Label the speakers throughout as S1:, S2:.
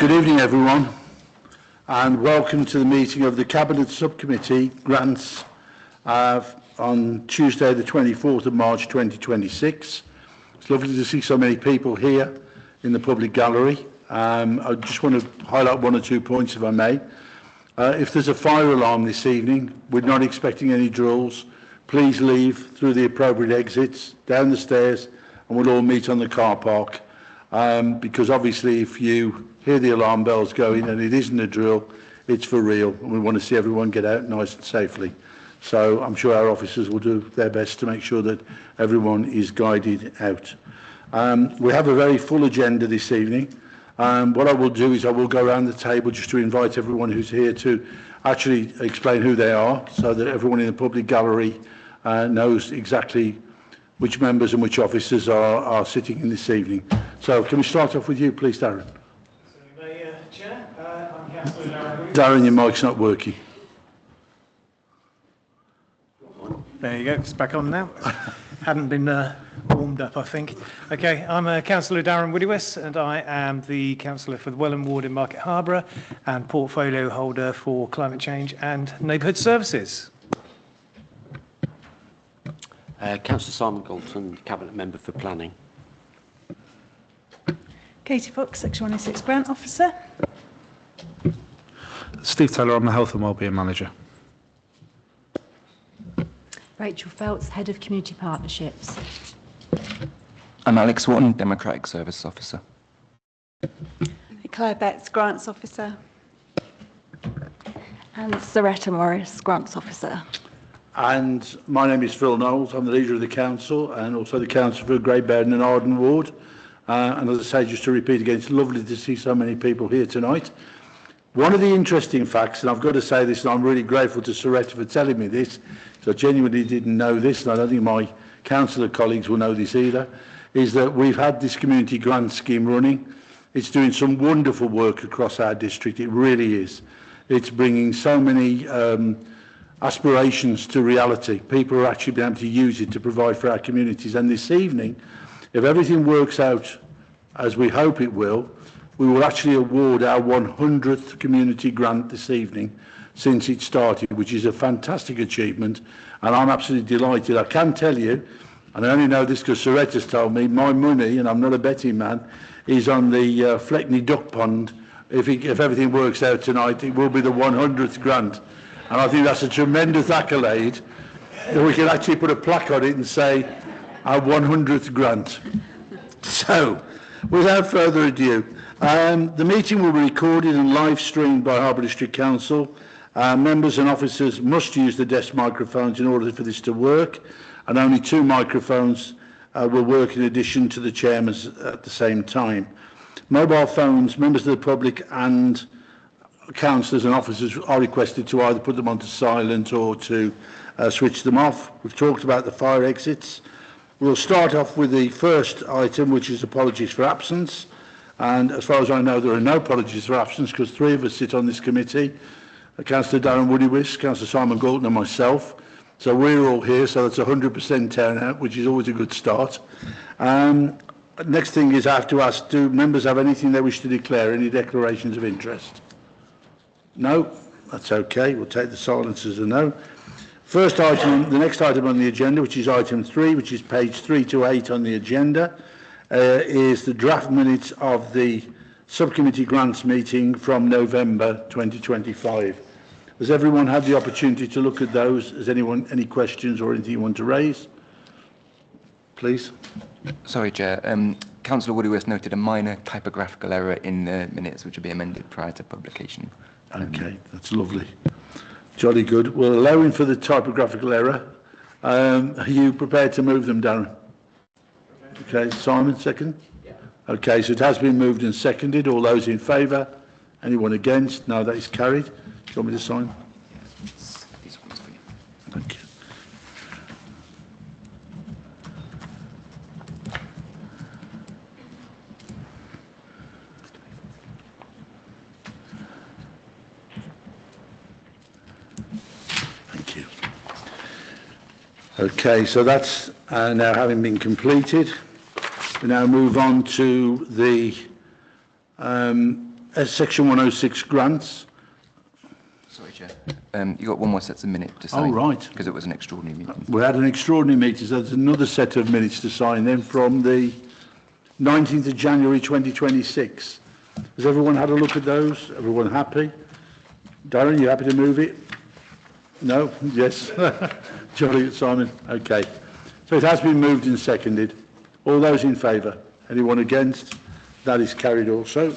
S1: Good evening, everyone, and welcome to the meeting of the Cabinet Subcommittee Grants on Tuesday, the 24th of March 2026. It's lovely to see so many people here in the public gallery. I just want to highlight one or 2 points, if I may. If there's a fire alarm this evening, we're not expecting any drills. Please leave through the appropriate exits, down the stairs, and we'll all meet on the car park. Because obviously if you hear the alarm bells going and it isn't a drill, it's for real, and we want to see everyone get out nice and safely. So I'm sure our officers will do their best to make sure that everyone is guided out. We have a very full agenda this evening. What I will do is I will go around the table just to invite everyone who's here to actually explain who they are, so that everyone in the public gallery knows exactly which members and which officers are sitting in this evening. So can we start off with you, please, Darren?
S2: Chair, I'm Councillor Darren.
S1: Darren, your mic's not working.
S2: There you go, it's back on now. Hadn't been warmed up, I think. Okay, I'm Councillor Darren Woodywis, and I am the Councillor for the Welland Ward in Market Harborough and portfolio holder for climate change and neighbourhood services.
S3: Councillor Simon Galton, Cabinet Member for Planning.
S4: Katie Fox, Section 106 Grant Officer.
S5: Steve Taylor, I'm the Health and Wellbeing Manager.
S6: Rachel Phelps, Head of Community Partnerships.
S7: I'm Alex Wotton, Democratic Service Officer.
S4: Claire Betts, Grants Officer.
S6: And Soretta Morris, Grants Officer.
S1: And my name is Phil Knowles. I'm the leader of the council and also the councillor for Great Bowden and Arden Ward. And as I say, just to repeat again, it's lovely to see so many people here tonight. One of the interesting facts, and I've got to say this, and I'm really grateful to Soretta for telling me this, because I genuinely didn't know this, and I don't think my councillor colleagues will know this either, is that we've had this community grant scheme running. It's doing some wonderful work across our district. It really is. It's bringing so many aspirations to reality. People are actually being able to use it to provide for our communities. And this evening, if everything works out as we hope it will, we will actually award our 100th community grant this evening since it started, which is a fantastic achievement, and I'm absolutely delighted. I can tell you, and I only know this because Soretta's told me, my money, and I'm not a betting man, is on the Fleckney Duck Pond. If everything works out tonight, it will be the 100th grant. And I think that's a tremendous accolade that we can actually put a plaque on it and say, our 100th grant. So, without further ado, the meeting will be recorded and live streamed by Harbour District Council. Members and officers must use the desk microphones in order for this to work, and only 2 microphones will work in addition to the chairman's at the same time. Mobile phones, members of the public and councillors and officers are requested to either put them onto silent or to switch them off. We've talked about the fire exits. We'll start off with the first item, which is apologies for absence. And as far as I know, there are no apologies for absence because 3 of us sit on this committee, Councillor Darren Woodywis, Councillor Simon Galton and myself. So we're all here, so that's 100% turnout, which is always a good start. Next thing is I have to ask, do members have anything they wish to declare, any declarations of interest? No? That's okay. We'll take the silence as a no. First item, the next item on the agenda, which is item 3, which is page 3 to 8 on the agenda, is the draft minutes of the subcommittee grants meeting from November 2025. Has everyone had the opportunity to look at those? Has anyone any questions or anything you want to raise? Please.
S7: Sorry, Chair. Councillor Woodywis noted a minor typographical error in the minutes, which will be amended prior to publication.
S1: Okay, that's lovely. Jolly good. Well, allowing for the typographical error, are you prepared to move them, Darren? Okay, Simon, second? Yeah. Okay, so it has been moved and seconded. All those in favour? Anyone against? No, that is carried. Do you want me to sign?
S7: Yes. These ones for you.
S1: Thank you. Thank you. Okay, so that's now having been completed. We now move on to the Section 106 grants.
S7: Sorry, Chair. You got one more set of minutes to
S1: Oh,
S7: sign.
S1: right.
S7: Because it was an extraordinary meeting.
S1: We had an extraordinary meeting, so there's another set of minutes to sign then from the 19th of January 2026. Has everyone had a look at those? Everyone happy? Darren, you happy to move it? No? Yes? Jolly, Simon? Okay. So it has been moved and seconded. All those in favour? Anyone against? That is carried also.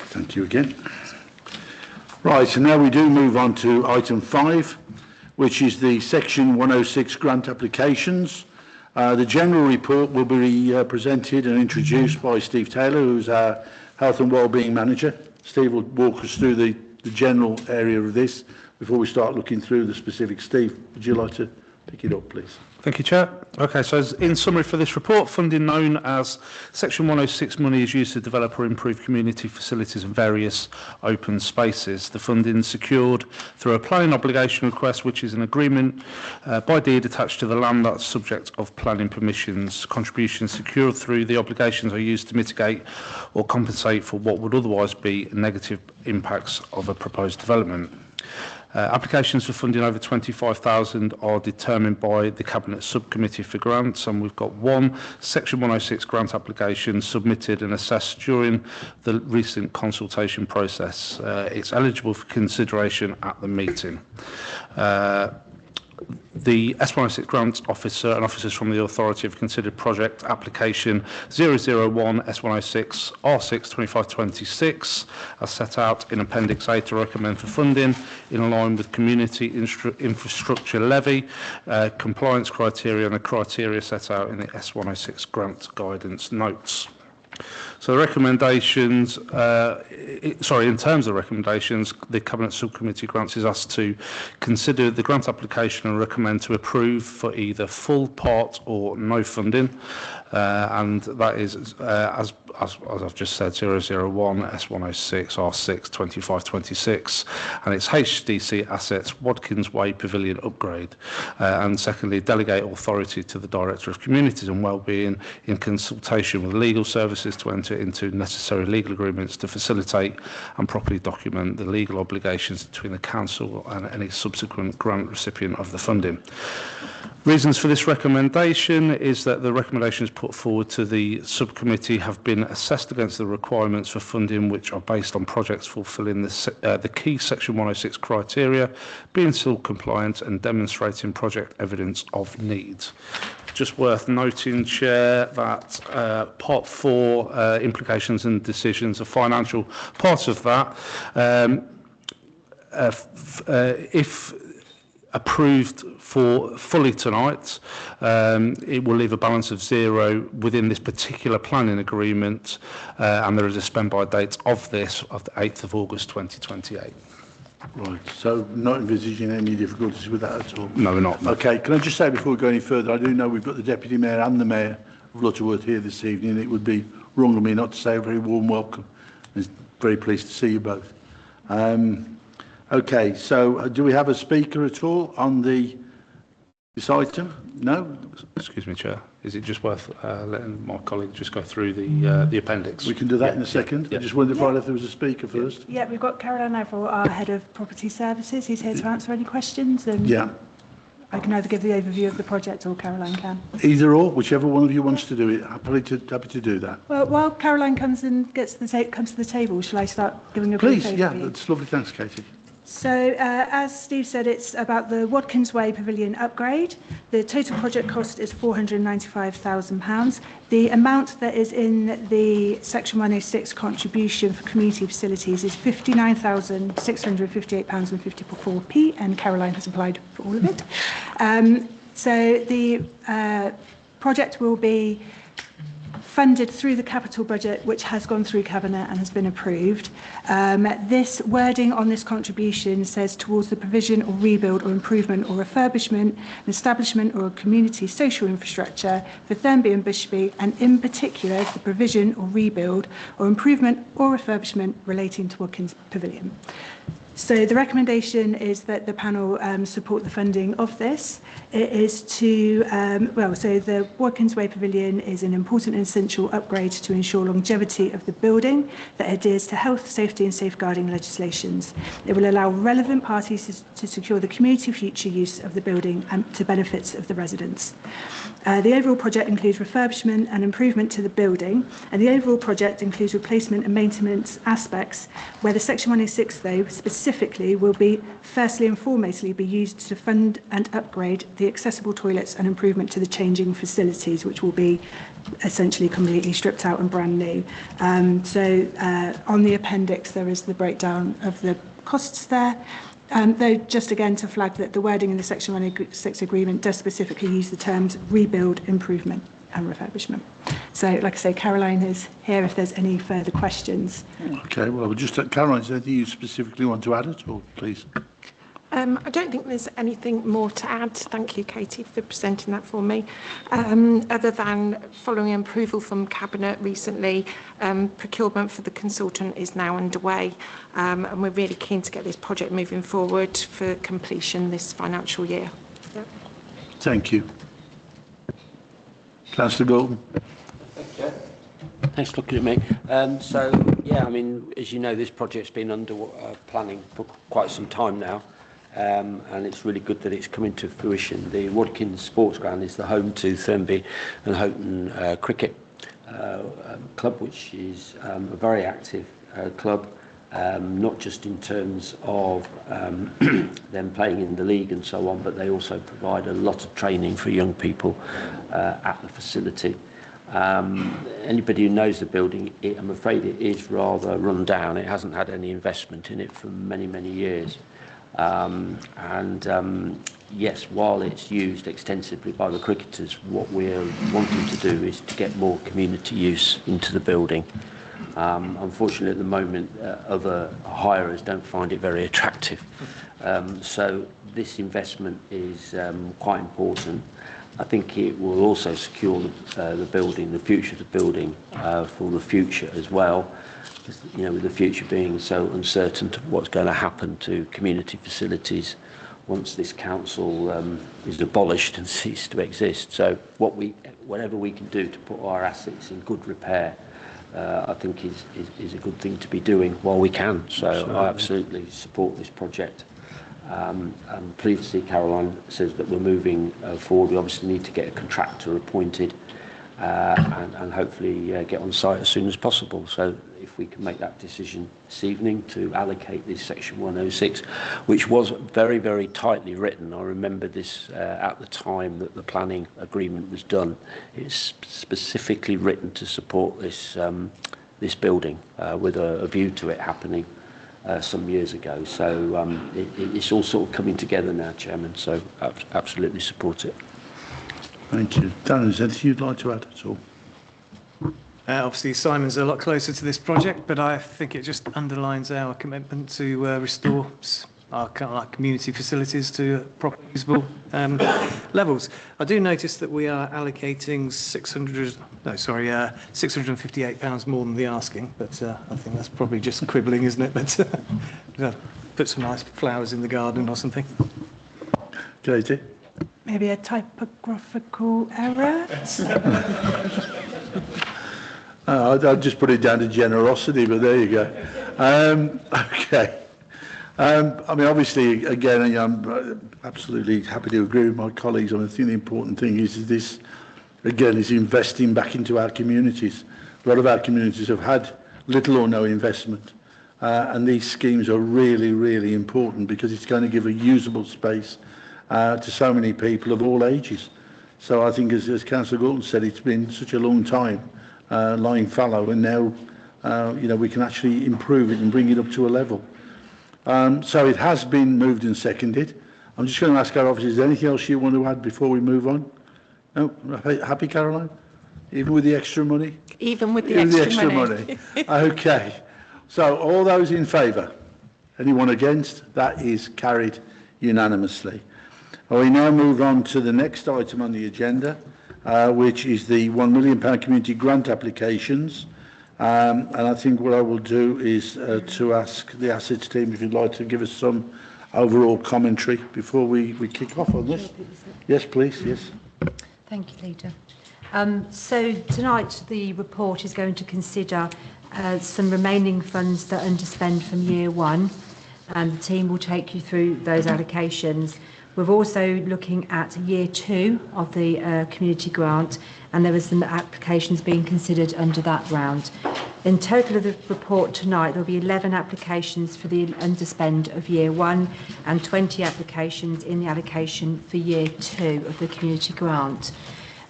S1: Thank you again. Right, so now we do move on to item 5, which is the Section 106 grant applications. The general report will be presented and introduced by Steve Taylor, who's our Health and Wellbeing Manager. Steve will walk us through the general area of this before we start looking through the specifics. Steve, would you like to pick it up, please?
S5: Thank you, Chair. Okay, so in summary for this report, funding known as Section 106 money is used to develop or improve community facilities and various open spaces. The funding is secured through a planning obligation request, which is an agreement by deed attached to the land that's subject of planning permissions. Contributions secured through the obligations are used to mitigate or compensate for what would otherwise be negative impacts of a proposed development. Applications for funding over 25,000 are determined by the Cabinet Subcommittee for Grants, and we've got one Section 106 grant application submitted and assessed during the recent consultation process. It's eligible for consideration at the meeting. The S106 grant officer and officers from the authority have considered project application 001 S106 R6 2526 as set out in Appendix A to recommend for funding in line with community infrastructure levy, compliance criteria and the criteria set out in the S106 grant guidance notes. So the recommendations, in terms of recommendations, the Cabinet Subcommittee grants is asked to consider the grant application and recommend to approve for either full, part or no funding. And that is, as I've just said, 001 S106 R6 2526, and it's HDC Assets Watkins Way Pavilion Upgrade. And secondly, delegate authority to the Director of Communities and Wellbeing in consultation with legal services to enter into necessary legal agreements to facilitate and properly document the legal obligations between the Council and any subsequent grant recipient of the funding. Reasons for this recommendation is that the recommendations put forward to the subcommittee have been assessed against the requirements for funding which are based on projects fulfilling the key Section 106 criteria, being still compliant and demonstrating project evidence of need. Just worth noting, Chair, that Part 4 implications and decisions, a financial part of that, if approved for fully tonight, it will leave a balance of 0 within this particular planning agreement, and there is a spend by date of this of the 8th of August 2028.
S1: Right, so not envisaging any difficulties with that at all?
S5: No, we're not.
S1: Okay, can I just say before we go any further, I do know we've got the Deputy Mayor and the Mayor of Lutterworth here this evening. It would be wrong of me not to say a very warm welcome. I'm very pleased to see you both. Okay, so do we have a speaker at all on this item? No?
S5: Excuse me, Chair. Is it just worth letting my colleague just go through the appendix?
S1: We can do that in a second.
S5: Yeah.
S1: I just wondered if there was a speaker first.
S4: Yeah, we've got Caroline Averill, our Head of Property Services. He's here to answer any questions. And
S1: Yeah.
S4: I can either give the overview of the project or Caroline can.
S1: Either or, whichever one of you wants to do it. Happy to do that.
S4: Well, while Caroline comes and comes to the table, shall I start giving a
S1: Please,
S4: brief
S1: yeah,
S4: overview?
S1: that's lovely. Thanks, Katie.
S4: So, as Steve said, it's about the Watkins Way Pavilion upgrade. The total project cost is £495,000. The amount that is in the Section 106 contribution for community facilities is £59,658.54p, and Caroline has applied for all of it. So the project will be funded through the capital budget, which has gone through Cabinet and has been approved. This wording on this contribution says towards the provision or rebuild or improvement or refurbishment, an establishment or a community social infrastructure for Thurnby and Bushby, and in particular the provision or rebuild or improvement or refurbishment relating to Watkins Pavilion. So the recommendation is that the panel support the funding of this. It is to, so the Watkins Way Pavilion is an important and essential upgrade to ensure longevity of the building that adheres to health, safety and safeguarding legislations. It will allow relevant parties to secure the community future use of the building and to benefits of the residents. The overall project includes refurbishment and improvement to the building, and the overall project includes replacement and maintenance aspects, where the Section 106, though, specifically will be firstly and foremostly be used to fund and upgrade the accessible toilets and improvement to the changing facilities, which will be essentially completely stripped out and brand new. On the appendix, there is the breakdown of the costs there. Though just again to flag that the wording in the Section 106 agreement does specifically use the terms rebuild, improvement and refurbishment. So, like I say, Caroline is here if there's any further questions.
S1: Okay, well, just Caroline, is there anything you specifically want to add at all, please?
S8: I don't think there's anything more to add. Thank you, Katie, for presenting that for me. Other than following approval from Cabinet recently, procurement for the consultant is now underway, and we're really keen to get this project moving forward for completion this financial year. Yep.
S1: Thank you. Councillor Gorton.
S3: Thanks for looking at me. I mean, as you know, this project's been under planning for quite some time now. And it's really good that it's coming to fruition. The Watkins Sports Ground is the home to Thurmby and Houghton Cricket Club, which is a very active club, not just in terms of them playing in the league and so on, but they also provide a lot of training for young people at the facility. Anybody who knows the building, I'm afraid it is rather run down. It hasn't had any investment in it for many, many years. Yes, while it's used extensively by the cricketers, what we're wanting to do is to get more community use into the building. Unfortunately, at the moment, other hirers don't find it very attractive. So this investment is quite important. I think it will also secure the building, the future of the building, for the future as well. You know, with the future being so uncertain to what's going to happen to community facilities once this council is abolished and ceased to exist. So whatever we can do to put our assets in good repair, I think is a good thing to be doing while we can. So I absolutely support this project. I'm pleased to see Caroline says that we're moving forward. We obviously need to get a contractor appointed and hopefully get on site as soon as possible. So if we can make that decision this evening to allocate this Section 106, which was very, very tightly written. I remember this at the time that the planning agreement was done. It's specifically written to support this this building with a view to it happening some years ago. So it's all sort of coming together now, Chairman, so absolutely support it.
S1: Thank you. Darren, is there anything you'd like to add at all?
S2: Obviously, Simon's a lot closer to this project, but I think it just underlines our commitment to restore our kind of like community facilities to proper usable levels. I do notice that we are allocating £658 more than the asking, but I think that's probably just quibbling, isn't it? But put some nice flowers in the garden or something.
S1: Katie?
S4: Maybe a typographical error?
S1: I'll just put it down to generosity, but there you go. Okay. I mean, obviously, again, I'm absolutely happy to agree with my colleagues. I think the important thing is this, again, is investing back into our communities. A lot of our communities have had little or no investment, and these schemes are really, really important because it's going to give a usable space to so many people of all ages. So I think, as Councillor Gorton said, it's been such a long time lying fallow, and now we can actually improve it and bring it up to a level. So it has been moved and seconded. I'm just going to ask our officers, is there anything else you want to add before we move on? No? Happy, Caroline? Even with the extra money?
S8: Even with the extra money.
S1: Okay. So all those in favour? Anyone against? That is carried unanimously. We now move on to the next item on the agenda, which is the £1 million community grant applications. And I think what I will do is to ask the assets team if you'd like to give us some overall commentary before we kick off on this. Yes, please, yes.
S6: Thank you, Leader. So tonight the report is going to consider some remaining funds that are underspent from year one, and the team will take you through those allocations. We're also looking at year two of the community grant, and there were some applications being considered under that round. In total of the report tonight, there will be 11 applications for the underspend of year one and 20 applications in the allocation for year two of the community grant.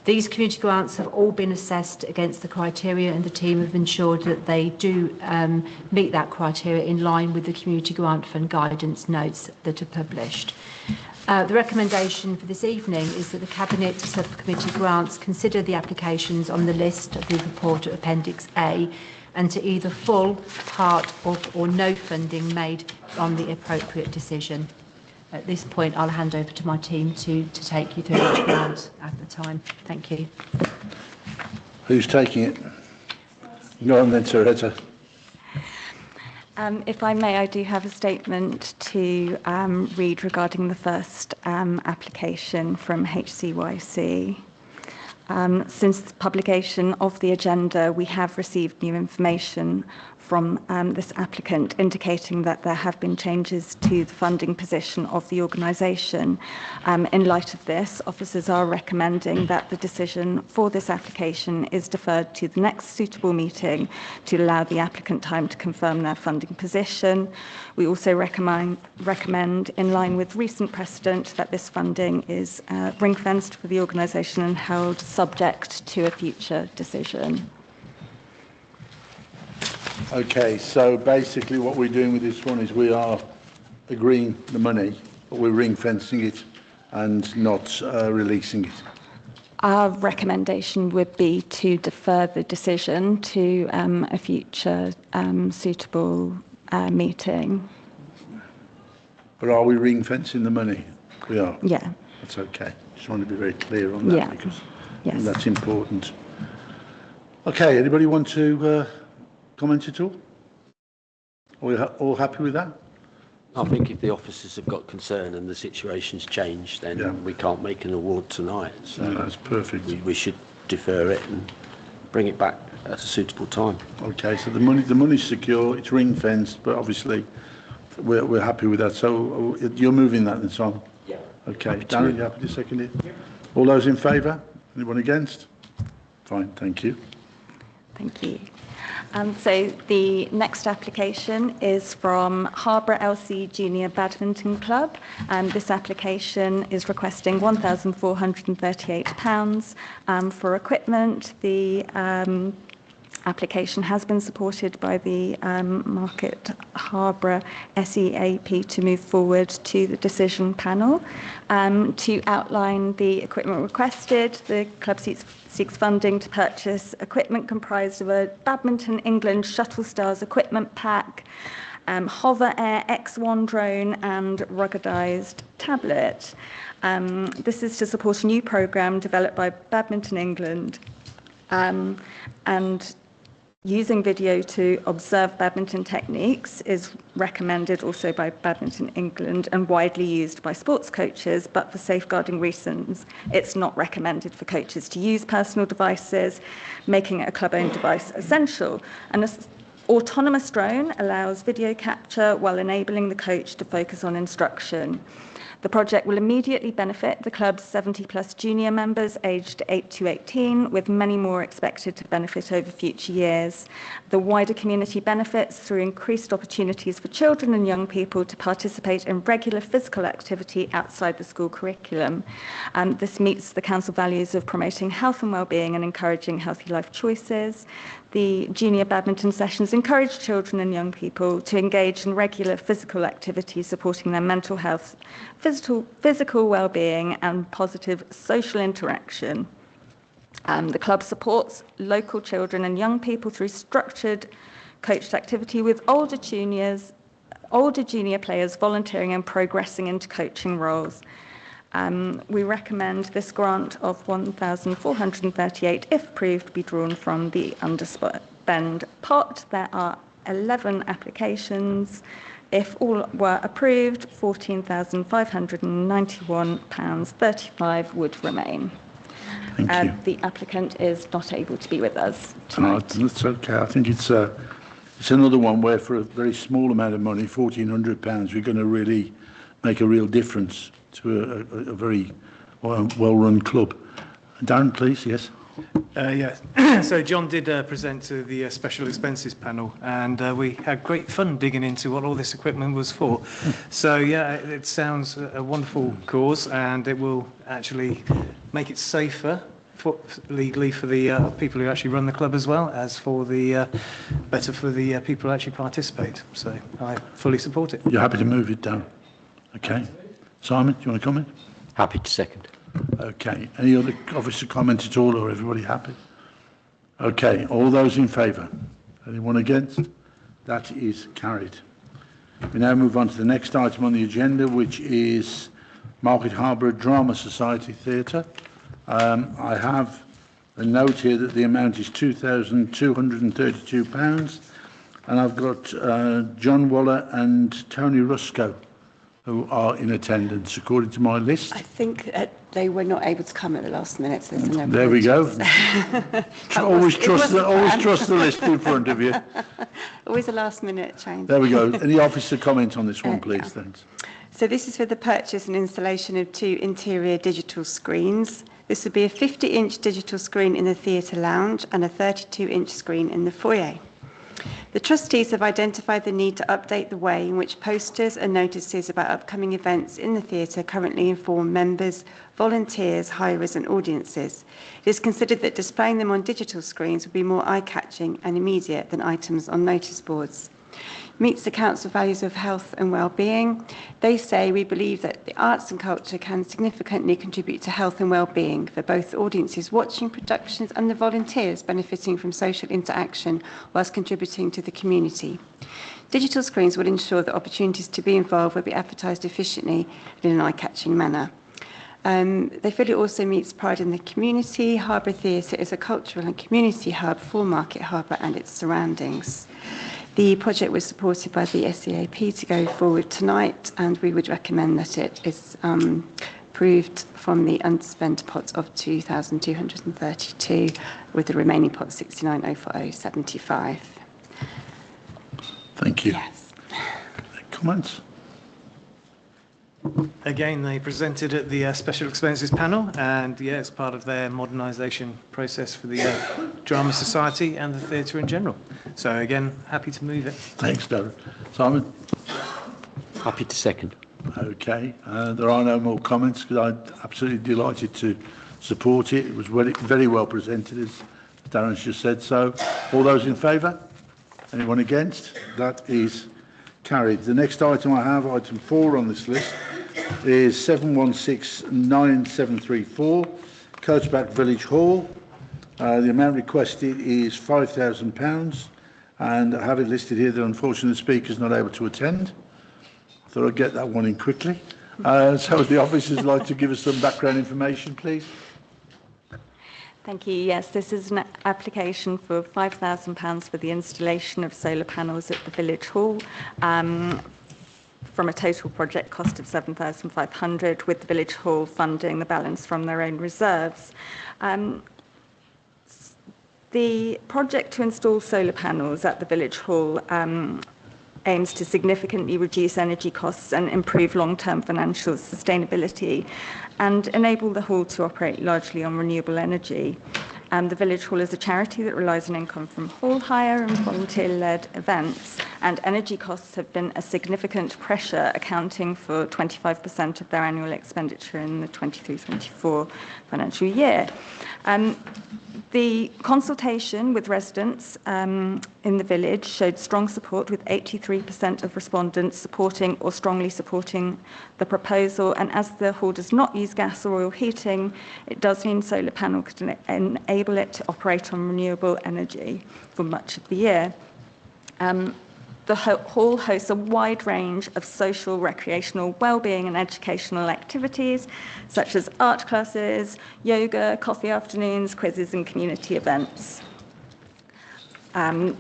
S6: These community grants have all been assessed against the criteria, and the team have ensured that they do meet that criteria in line with the community grant fund guidance notes that are published. The recommendation for this evening is that the Cabinet Subcommittee grants consider the applications on the list of the report at Appendix A, and to either full, part or no funding made on the appropriate decision. At this point, I'll hand over to my team to take you through each grant at the time. Thank you.
S1: Who's taking it? Go on then, Saretta.
S9: If I may, I do have a statement to read regarding the first application from HCYC. Since the publication of the agenda, we have received new information from this applicant indicating that there have been changes to the funding position of the organisation. In light of this, officers are recommending that the decision for this application is deferred to the next suitable meeting to allow the applicant time to confirm their funding position. We also recommend, in line with recent precedent, that this funding is ring-fenced for the organisation and held subject to a future decision.
S1: Okay, so basically what we're doing with this one is we are agreeing the money, but we're ring-fencing it and not releasing it.
S9: Our recommendation would be to defer the decision to a future suitable meeting.
S1: But are we ring-fencing the money? We are?
S9: Yeah.
S1: That's okay. Just want to be very clear on that,
S9: Yeah.
S1: because
S9: Yes.
S1: that's important. Okay, anybody want to comment at all? Are we all happy with that?
S3: I think if the officers have got concern and the situation's changed, then we can't make an award tonight. So
S1: No, that's perfect.
S3: we should defer it and bring it back at a suitable time.
S1: Okay, so the money's secure, it's ring-fenced, but obviously we're happy with that. So you're moving that then, Simon?
S3: Yeah.
S1: Okay, Darren, you happy to second it? All those in favour? Anyone against? Fine, thank you.
S9: Thank you. So the next application is from Harborough LC Junior Badminton Club. This application is requesting £1,438 for equipment. The application has been supported by the Market Harborough SEAP to move forward to the decision panel. To outline the equipment requested, the club seeks funding to purchase equipment comprised of a Badminton England Shuttle Stars equipment pack, Hover Air X1 drone and ruggedized tablet. This is to support a new programme developed by Badminton England and using video to observe badminton techniques is recommended also by Badminton England and widely used by sports coaches, but for safeguarding reasons, it's not recommended for coaches to use personal devices, making it a club-owned device essential. An autonomous drone allows video capture while enabling the coach to focus on instruction. The project will immediately benefit the club's 70-plus junior members aged 8 to 18, with many more expected to benefit over future years. The wider community benefits through increased opportunities for children and young people to participate in regular physical activity outside the school curriculum. This meets the council values of promoting health and well-being and encouraging healthy life choices. The junior badminton sessions encourage children and young people to engage in regular physical activity, supporting their mental health, physical well-being and positive social interaction. The club supports local children and young people through structured coached activity with older junior players volunteering and progressing into coaching roles. We recommend this grant of £1,438, if approved, be drawn from the unspent pot. There are 11 applications. If all were approved, £14,591.35 would remain.
S1: Thank you.
S9: The applicant is not able to be with us
S1: No,
S9: tonight.
S1: that's okay. I think it's another one where for a very small amount of money, £1,400, we're going to really make a real difference to a very well-run club. Darren, please, yes.
S2: Yes. So John did present to the special expenses panel, and we had great fun digging into what all this equipment was for. So yeah, it sounds a wonderful cause, and it will actually make it safer legally for the people who actually run the club, as well as for the better for the people who actually participate. So I fully support it.
S1: You're happy to move it down? Okay. Simon, do you want to comment?
S3: Happy to second.
S1: Okay. Any other officer comment at all, or everybody happy? Okay. All those in favour? Anyone against? That is carried. We now move on to the next item on the agenda, which is Market Harborough Drama Society Theatre. I have a note here that the amount is £2,232, and I've got John Waller and Tony Rusco who are in attendance, according to my list.
S10: I think they were not able to come at the last minute, so there's no
S1: There we go. Always trust the list in front of you.
S10: Always a last-minute change.
S1: There we go. Any officer comment on this one, please?
S10: Yeah.
S1: Thanks.
S10: So this is for the purchase and installation of 2 interior digital screens. This would be a 50-inch digital screen in the theatre lounge and a 32-inch screen in the foyer. The trustees have identified the need to update the way in which posters and notices about upcoming events in the theatre currently inform members, volunteers, hirers and audiences. It is considered that displaying them on digital screens would be more eye-catching and immediate than items on notice boards. Meets the council values of health and well-being. They say, we believe that the arts and culture can significantly contribute to health and well-being for both audiences watching productions and the volunteers benefiting from social interaction whilst contributing to the community. Digital screens will ensure that opportunities to be involved will be advertised efficiently and in an eye-catching manner. They feel it also meets pride in the community. Harbour Theatre is a cultural and community hub for Market Harbour and its surroundings. The project was supported by the SEAP to go forward tonight, and we would recommend that it is approved from the unspent pot of 2,232, with the remaining pot 69,040.75.
S1: Thank you.
S10: Yes.
S1: Comments?
S2: Again, they presented at the special expenses panel, and yeah, it's part of their modernisation process for the Drama Society and the theatre in general. So again, happy to move it.
S1: Thanks, Darren. Simon?
S3: Happy to second.
S1: Okay. There are no more comments, because I'm absolutely delighted to support it. It was very well presented, as Darren's just said. So, all those in favour? Anyone against? That is carried. The next item I have, item 4 on this list, is 7169734, Coachback Village Hall. The amount requested is £5,000, and I have it listed here that unfortunately the speaker is not able to attend. I thought I'd get that one in quickly. So would the officers like to give us some background information, please?
S9: Thank you. Yes, this is an application for £5,000 for the installation of solar panels at the Village Hall, from a total project cost of £7,500, with the Village Hall funding the balance from their own reserves. The project to install solar panels at the Village Hall aims to significantly reduce energy costs and improve long-term financial sustainability and enable the hall to operate largely on renewable energy. The Village Hall is a charity that relies on income from hall hire and volunteer-led events, and energy costs have been a significant pressure, accounting for 25% of their annual expenditure in the 23-24 financial year. The consultation with residents in the village showed strong support, with 83% of respondents supporting or strongly supporting the proposal. And as the hall does not use gas or oil heating, it does mean solar panel could enable it to operate on renewable energy for much of the year. The hall hosts a wide range of social, recreational, well-being and educational activities, such as art classes, yoga, coffee afternoons, quizzes and community events.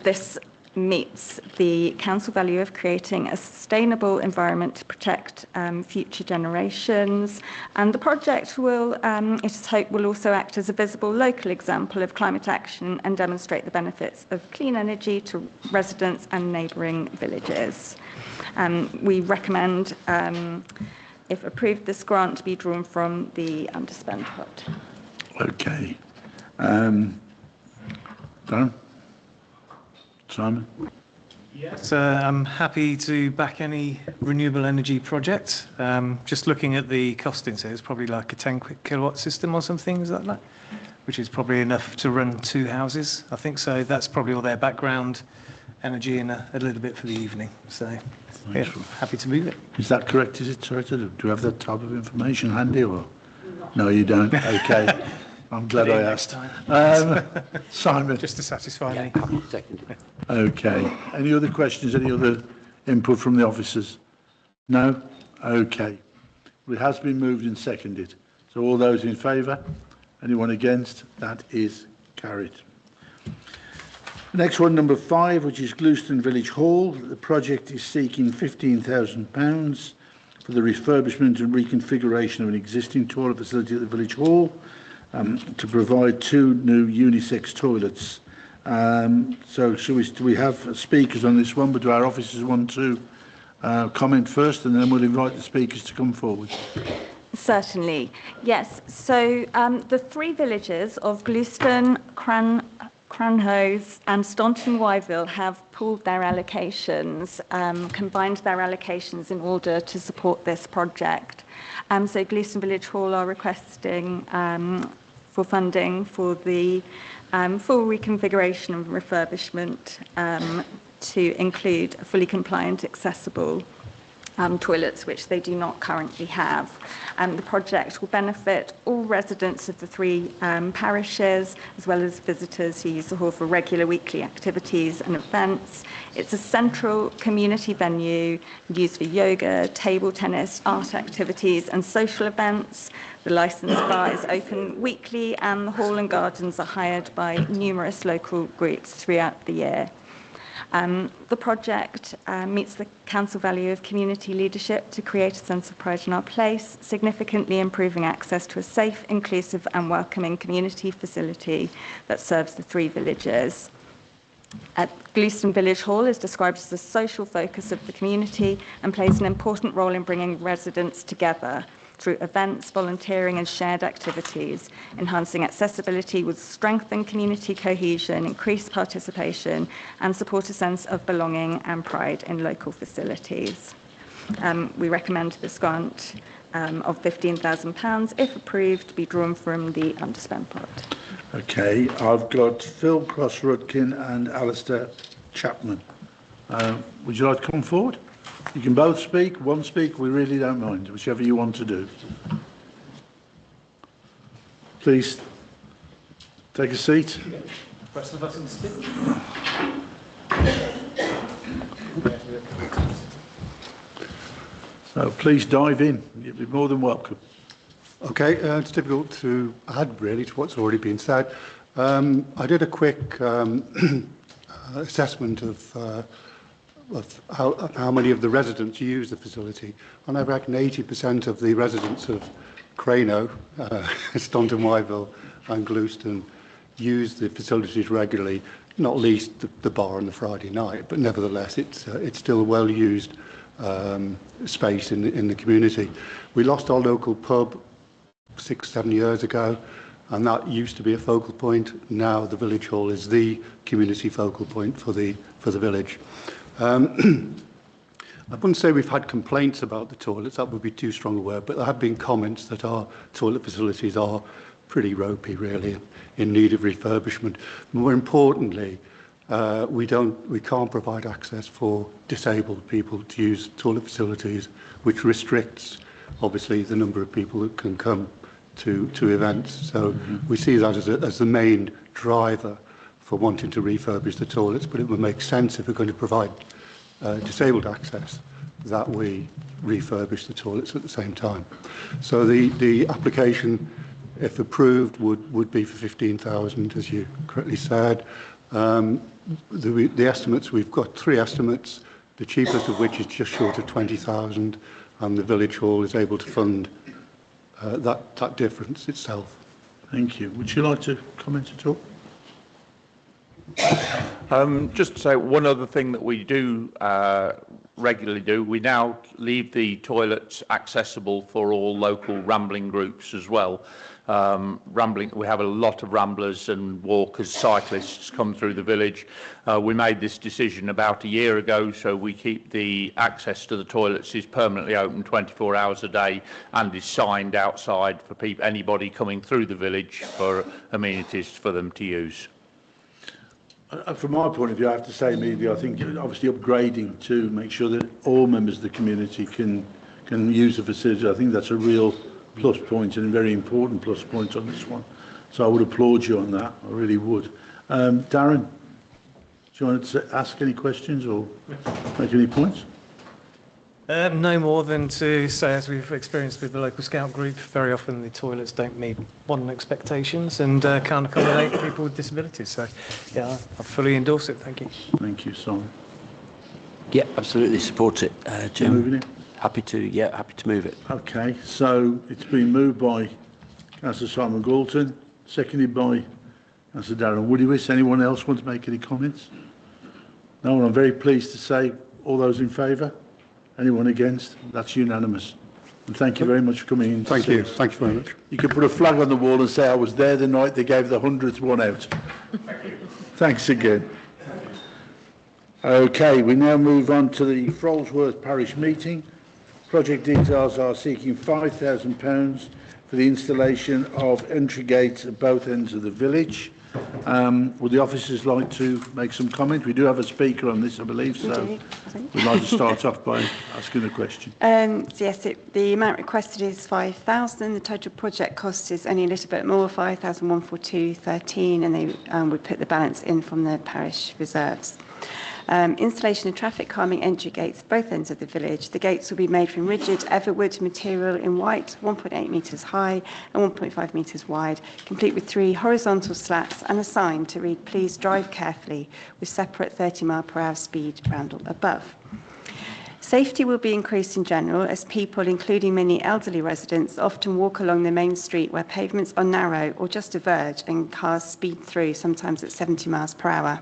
S9: This meets the council value of creating a sustainable environment to protect future generations. And the project will, it is hoped, will also act as a visible local example of climate action and demonstrate the benefits of clean energy to residents and neighbouring villages. We recommend, if approved, this grant be drawn from the underspend pot.
S1: Okay. Dan? Simon?
S2: Yes, I'm happy to back any renewable energy project. Just looking at the costings, it's probably like a 10 kilowatt system or something, is that like? Which is probably enough to run 2 houses, I think. So that's probably all their background energy and a little bit for the evening. So, yeah, happy to move it.
S1: Is that correct? Is it, sorry, do you have that type of information handy or? No, you don't. Okay. I'm glad I asked. Simon?
S2: Just to satisfy me.
S3: Second.
S1: Okay. Any other questions? Any other input from the officers? No? Okay. Well, it has been moved and seconded. So all those in favour? Anyone against? That is carried. The next one, number 5, which is Gloucester Village Hall. The project is seeking £15,000 for the refurbishment and reconfiguration of an existing toilet facility at the Village Hall, to provide 2 new unisex toilets. So do we have speakers on this one, but do our officers want to comment first, and then we'll invite the speakers to come forward?
S9: Certainly, yes. So the 3 villages of Gloucester, Cranhose and Staunton Wyville have pooled their allocations, combined their allocations in order to support this project. So Gloucester Village Hall are requesting for funding for the full reconfiguration and refurbishment to include a fully compliant, accessible toilets, which they do not currently have. The project will benefit all residents of the 3 parishes, as well as visitors who use the hall for regular weekly activities and events. It's a central community venue used for yoga, table tennis, art activities and social events. The licensed bar is open weekly, and the hall and gardens are hired by numerous local groups throughout the year. The project meets the council value of community leadership to create a sense of pride in our place, significantly improving access to a safe, inclusive and welcoming community facility that serves the 3 villages. Gloucester Village Hall is described as the social focus of the community and plays an important role in bringing residents together through events, volunteering and shared activities. Enhancing accessibility would strengthen community cohesion, increase participation and support a sense of belonging and pride in local facilities. We recommend this grant of £15,000, if approved, be drawn from the underspend pot.
S1: Okay, I've got Phil Cross-Rutkin and Alistair Chapman. Would you like to come forward? You can both speak, one speak, we really don't mind, whichever you want to do. Please take a seat.
S2: Press the button to speak.
S1: So please dive in, you'll be more than welcome.
S11: Okay, it's difficult to add really to what's already been said. I did a quick assessment of how many of the residents use the facility, and I reckon 80% of the residents of Crano, Staunton Wyville and Gloucester use the facilities regularly, not least the bar on the Friday night, but nevertheless it's still a well-used space in the community. We lost our local pub 6-7 years ago, and that used to be a focal point. Now the village hall is the community focal point for the village. I wouldn't say we've had complaints about the toilets, that would be too strong a word, but there have been comments that our toilet facilities are pretty ropey, really, in need of refurbishment. More importantly, we can't provide access for disabled people to use toilet facilities, which restricts, obviously, the number of people that can come to events. So we see that as the main driver for wanting to refurbish the toilets, but it would make sense if we're going to provide disabled access that we refurbish the toilets at the same time. So the application, if approved, would be for 15,000, as you correctly said. The estimates, we've got 3 estimates, the cheapest of which is just short of 20,000, and the village hall is able to fund that difference itself.
S1: Thank you. Would you like to comment at all?
S12: Just to say one other thing that we do regularly do, we now leave the toilets accessible for all local rambling groups as well. We have a lot of ramblers and walkers, cyclists come through the village. We made this decision about a year ago, so we keep the access to the toilets is permanently open 24 hours a day and is signed outside for anybody coming through the village for amenities for them to use.
S1: From my point of view, I have to say, maybe I think obviously upgrading to make sure that all members of the community can use the facility. I think that's a real plus point and a very important plus point on this one. So I would applaud you on that. I really would. Darren, do you want to ask any questions or make any points?
S2: No more than to say, as we've experienced with the local scout group, very often the toilets don't meet modern expectations and can't accommodate people with disabilities. So, yeah, I fully endorse it. Thank you.
S1: Thank you, Simon.
S3: Yeah, absolutely support it, Jim.
S1: Moving it?
S3: Happy to move it.
S1: Okay, so it's been moved by Councillor Simon Galton, seconded by Councillor Darren Woodywis. Anyone else want to make any comments? No, I'm very pleased to say all those in favour. Anyone against? That's unanimous. And thank you very much for coming in.
S11: Thank you. Thank you very much.
S1: You could put a flag on the wall and say I was there the night they gave the 100th one out. Thanks again. Okay, we now move on to the Frolsworth Parish meeting. Project details are seeking £5,000 for the installation of entry gates at both ends of the village. Would the officers like to make some comment? We do have a speaker on this, I believe, so we'd like to start off by asking a question.
S10: Yes, the amount requested is 5,000. The total project cost is only a little bit more, 5,142.13, and they would put the balance in from the parish reserves. Installation of traffic calming entry gates at both ends of the village. The gates will be made from rigid everwood material in white, 1.8 metres high and 1.5 metres wide, complete with 3 horizontal slats and a sign to read, "Please drive carefully," with separate 30-mile-per-hour speed roundel above. Safety will be increased in general as people, including many elderly residents, often walk along the main street where pavements are narrow or just diverge and cars speed through, sometimes at 70 miles per hour.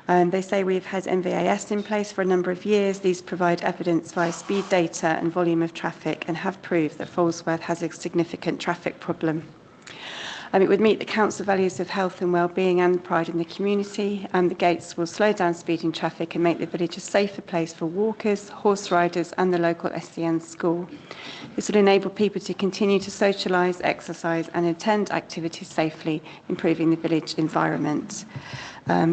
S10: They say we've had NVAS in place for a number of years. These provide evidence via speed data and volume of traffic and have proved that Frolsworth has a significant traffic problem. It would meet the council values of health and well-being and pride in the community, and the gates will slow down speeding traffic and make the village a safer place for walkers, horse riders and the local SEN school. This will enable people to continue to socialise, exercise and attend activities safely, improving the village environment.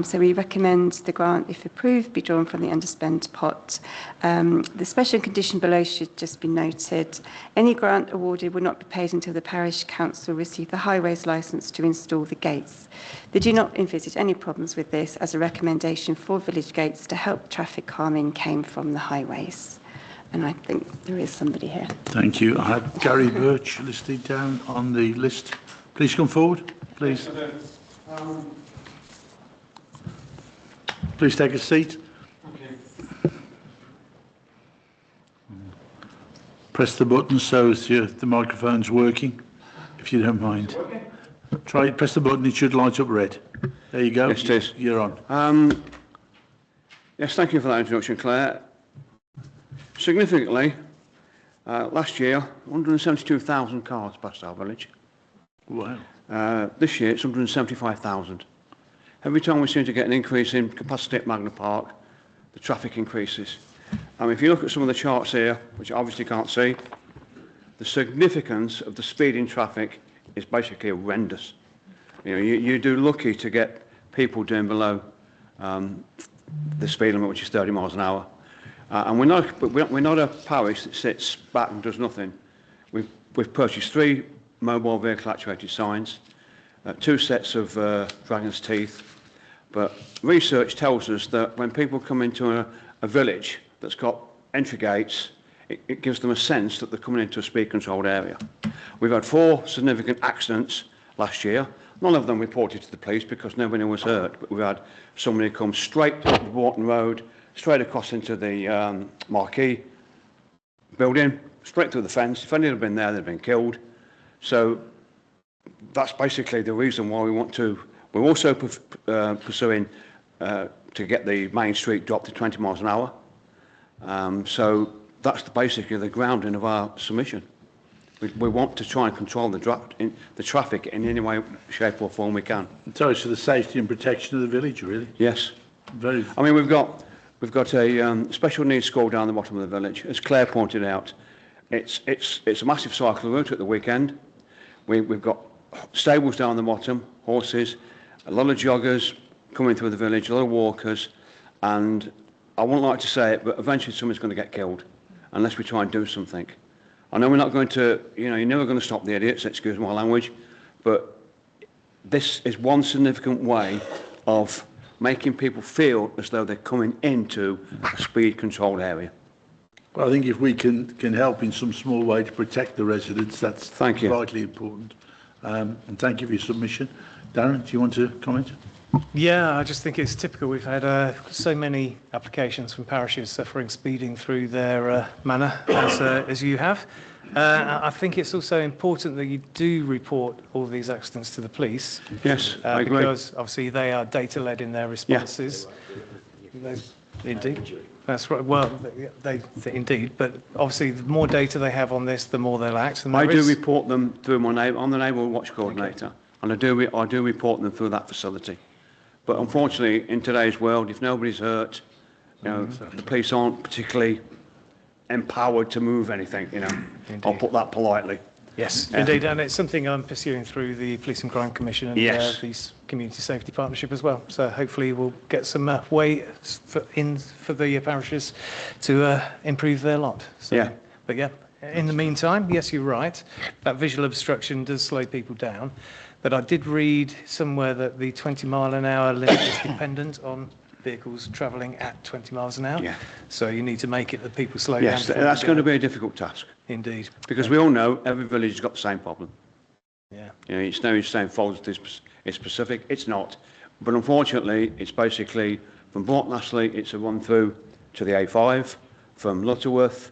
S10: So we recommend the grant, if approved, be drawn from the underspend pot. The special condition below should just be noted. Any grant awarded will not be paid until the parish council receive the highways licence to install the gates. They do not envisage any problems with this, as a recommendation for village gates to help traffic calming came from the highways. And I think there is somebody here.
S1: Thank you. I have Gary Birch listed down on the list. Please come forward, please. Please take a seat. Okay. Press the button so as the microphone's working, if you don't mind. Try it, press the button, it should light up red. There you go.
S13: Yes, it is.
S1: You're on.
S13: Yes, thank you for that introduction, Claire. Significantly, last year, 172,000 cars passed our village.
S1: Wow.
S13: This year, it's 175,000. Every time we seem to get an increase in capacity at Magna Park, the traffic increases. If you look at some of the charts here, which you obviously can't see, the significance of the speeding traffic is basically horrendous. You do lucky to get people doing below the speed limit, which is 30 miles an hour. And we're not a parish that sits back and does nothing. We've purchased 3 mobile vehicle actuated signs, 2 sets of Dragon's Teeth. But research tells us that when people come into a village that's got entry gates, it gives them a sense that they're coming into a speed-controlled area. We've had 4 significant accidents last year. None of them reported to the police because nobody was hurt, but we had somebody come straight up the Wharton Road, straight across into the Marquee building, straight through the fence. If any had been there, they'd been killed. So that's basically the reason why we want to. We're also pursuing to get the main street dropped to 20 miles an hour. So that's basically the grounding of our submission. We want to try and control the traffic in any way, shape or form we can.
S1: So it's for the safety and protection of the village, really?
S13: Yes.
S1: Very.
S13: I mean, we've got a special needs school down the bottom of the village. As Claire pointed out, it's a massive cycle route at the weekend. We've got stables down the bottom, horses, a lot of joggers coming through the village, a lot of walkers, and I wouldn't like to say it, but eventually someone's going to get killed unless we try and do something. I know we're not going to, you're never going to stop the idiots, excuse my language, but this is one significant way of making people feel as though they're coming into a speed controlled area.
S1: Well, I think if we can help in some small way to protect the residents, that's vitally important. And thank you for your submission. Darren, do you want to comment?
S2: Yeah, I just think it's typical. We've had so many applications from parishes suffering speeding through their manor, as you have. I think it's also important that you do report all these accidents to the police.
S13: Yes, I agree.
S2: Because obviously they are data-led in their responses. Yeah. Indeed. That's right. Well, they indeed, but obviously the more data they have on this, the more they'll act. And
S13: I do report them through my neighbour. I'm the neighbourhood watch coordinator, and I do report them through that facility. But unfortunately, in today's world, if nobody's hurt, the police aren't particularly empowered to move anything.
S2: Indeed.
S13: I'll put that politely.
S2: Yes, indeed, and it's something I'm pursuing through the Police and Crime Commission and the Community Safety Partnership as well. So hopefully we'll get some way for the parishes to improve their lot. So,
S13: yeah.
S2: But yeah, in the meantime, yes, you're right. That visual obstruction does slow people down. But I did read somewhere that the 20-mile-an-hour limit is dependent on vehicles travelling at 20 miles an hour.
S13: Yeah.
S2: So you need to make it that people slow down.
S13: Yes, that's going to be a difficult task.
S2: Indeed.
S13: Because we all know every village has got the same problem.
S2: Yeah.
S13: It's no saying Falls is specific. It's not. But unfortunately, it's basically from Port Astley, it's a run through to the A5, from Lutterworth,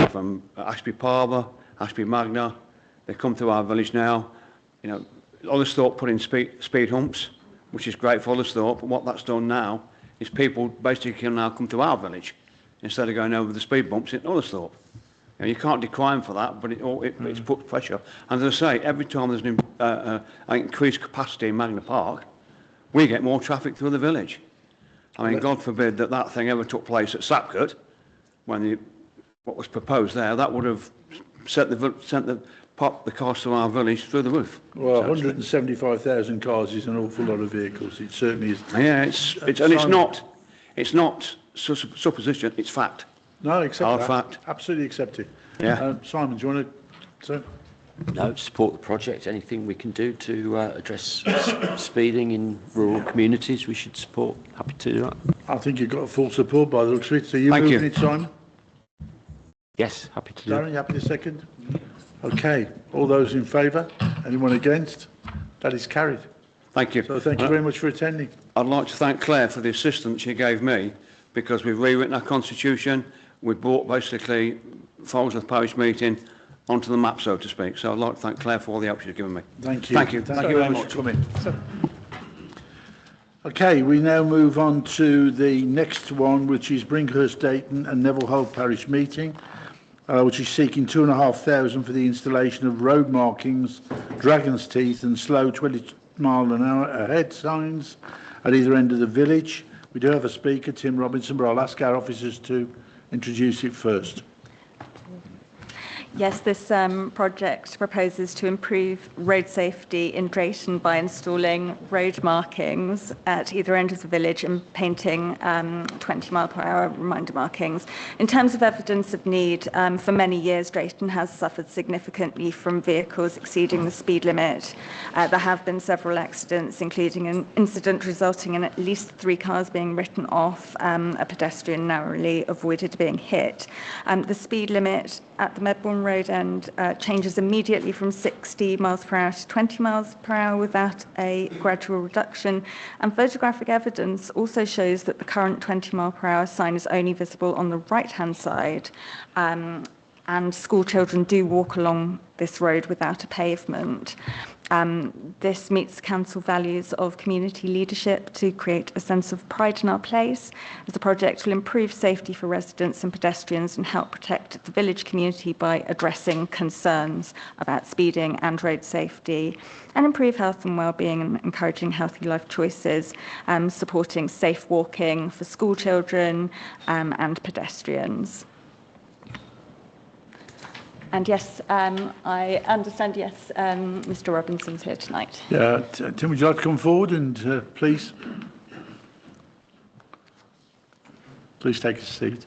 S13: from Ashby Parva, Ashby Magna. They come through our village now. Ollersthorpe put in speed humps, which is great for Ollersthorpe. But what that's done now is people basically can now come to our village instead of going over the speed bumps in Ollersthorpe. You can't decry them for that, but it's put pressure. And as I say, every time there's an increased capacity in Magna Park, we get more traffic through the village. I mean, God forbid that thing ever took place at Sapcut, when what was proposed there, that would have sent the cost of our village through the roof.
S1: Well, 175,000 cars is an awful lot of vehicles. It certainly is.
S13: Yeah, it's not supposition, it's fact.
S1: No, accept
S13: Hard
S1: that.
S13: fact.
S1: Absolutely accept it.
S13: Yeah.
S1: Simon, do you want to?
S3: No, support the project. Anything we can do to address speeding in rural communities, we should support. Happy to do that.
S1: I think you've got full support by the looks of it. So you
S13: Thank
S1: moving
S13: you.
S1: it, Simon?
S3: Yes, happy to do
S1: Darren,
S3: that.
S1: you happy to second? Okay. All those in favour? Anyone against? That is carried.
S13: Thank you.
S1: So thank you very much for attending.
S13: I'd like to thank Claire for the assistance she gave me, because we've rewritten our constitution. We've brought basically Falmouth Parish meeting onto the map, so to speak. So I'd like to thank Claire for all the help she's given me.
S1: Thank you.
S13: Thank you. Thank you very much.
S1: for coming. Okay, we now move on to the next one, which is Bringhurst Dayton and Neville Hull Parish meeting, which is seeking £2,500 for the installation of road markings, Dragon's Teeth and slow 20-mile-an-hour ahead signs at either end of the village. We do have a speaker, Tim Robinson, but I'll ask our officers to introduce it first.
S9: Yes, this project proposes to improve road safety in Drayton by installing road markings at either end of the village and painting 20-mile-per-hour reminder markings. In terms of evidence of need, for many years Drayton has suffered significantly from vehicles exceeding the speed limit. There have been several accidents, including an incident resulting in at least 3 cars being written off, a pedestrian narrowly avoided being hit. The speed limit at the Medbourne one road end changes immediately from 60 miles per hour to 20 miles per hour without a gradual reduction. And photographic evidence also shows that the current 20 mile per hour sign is only visible on the right-hand side. And school children do walk along this road without a pavement. This meets the council values of community leadership to create a sense of pride in our place, as the project will improve safety for residents and pedestrians and help protect the village community by addressing concerns about speeding and road safety, and improve health and well-being and encouraging healthy life choices, supporting safe walking for school children and pedestrians. And yes, I understand, yes, Mr. Robinson's here tonight.
S1: Yeah, Tim, would you like to come forward and please take a seat?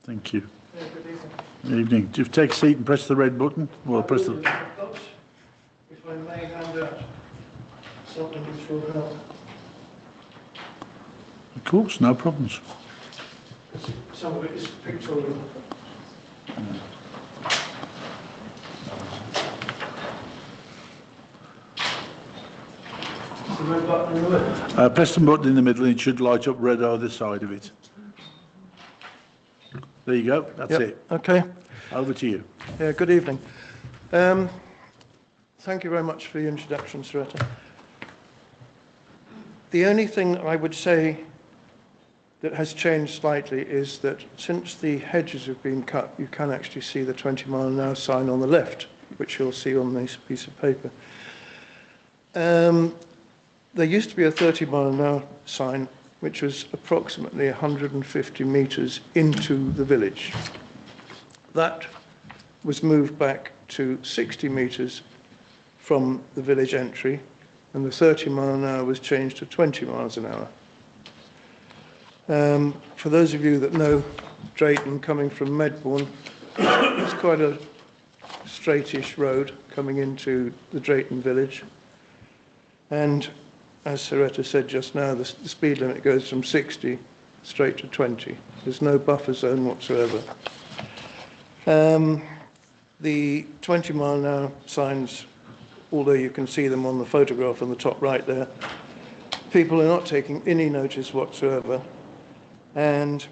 S1: Thank you.
S14: Yeah, good evening.
S1: Good evening. Do you take a seat and press the red button? Well, press the...
S14: If I may hand out something which will help.
S1: Of course, no problems.
S14: Some of it is pictorial. The red button in the middle.
S1: Press the button in the middle and it should light up red either side of it. There you go. That's it.
S14: Okay.
S1: Over to you.
S14: Yeah, good evening. Thank you very much for the introduction, Saretta. The only thing I would say that has changed slightly is that since the hedges have been cut, you can actually see the 20 mile an hour sign on the left, which you'll see on this piece of paper. There used to be a 30 mile an hour sign, which was approximately 150 metres into the village. That was moved back to 60 metres from the village entry, and the 30 mile an hour was changed to 20 miles an hour. For those of you that know Drayton coming from Medbourne, it's quite a straightish road coming into the Drayton village. And as Saretta said just now, the speed limit goes from 60 straight to 20. There's no buffer zone whatsoever. The 20 mile an hour signs, although you can see them on the photograph on the top right there, people are not taking any notice whatsoever. And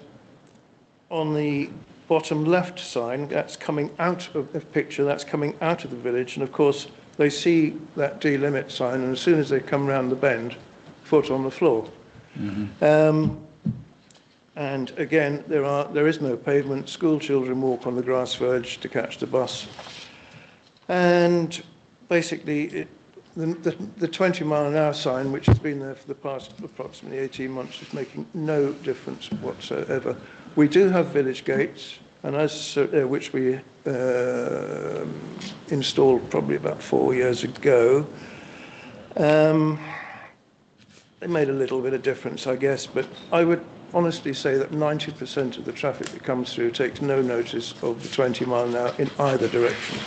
S14: on the bottom left sign, that's coming out of the picture, that's coming out of the village. And of course, they see that delimit sign, and as soon as they come round the bend, foot on the floor. Mm-hmm. And again, there is no pavement. School children walk on the grass verge to catch the bus. And basically, the 20 mile an hour sign, which has been there for the past approximately 18 months, is making no difference whatsoever. We do have village gates, and which we installed probably about 4 years ago. They made a little bit of difference, I guess, but I would honestly say that 90% of the traffic that comes through takes no notice of the 20 mile an hour in either direction.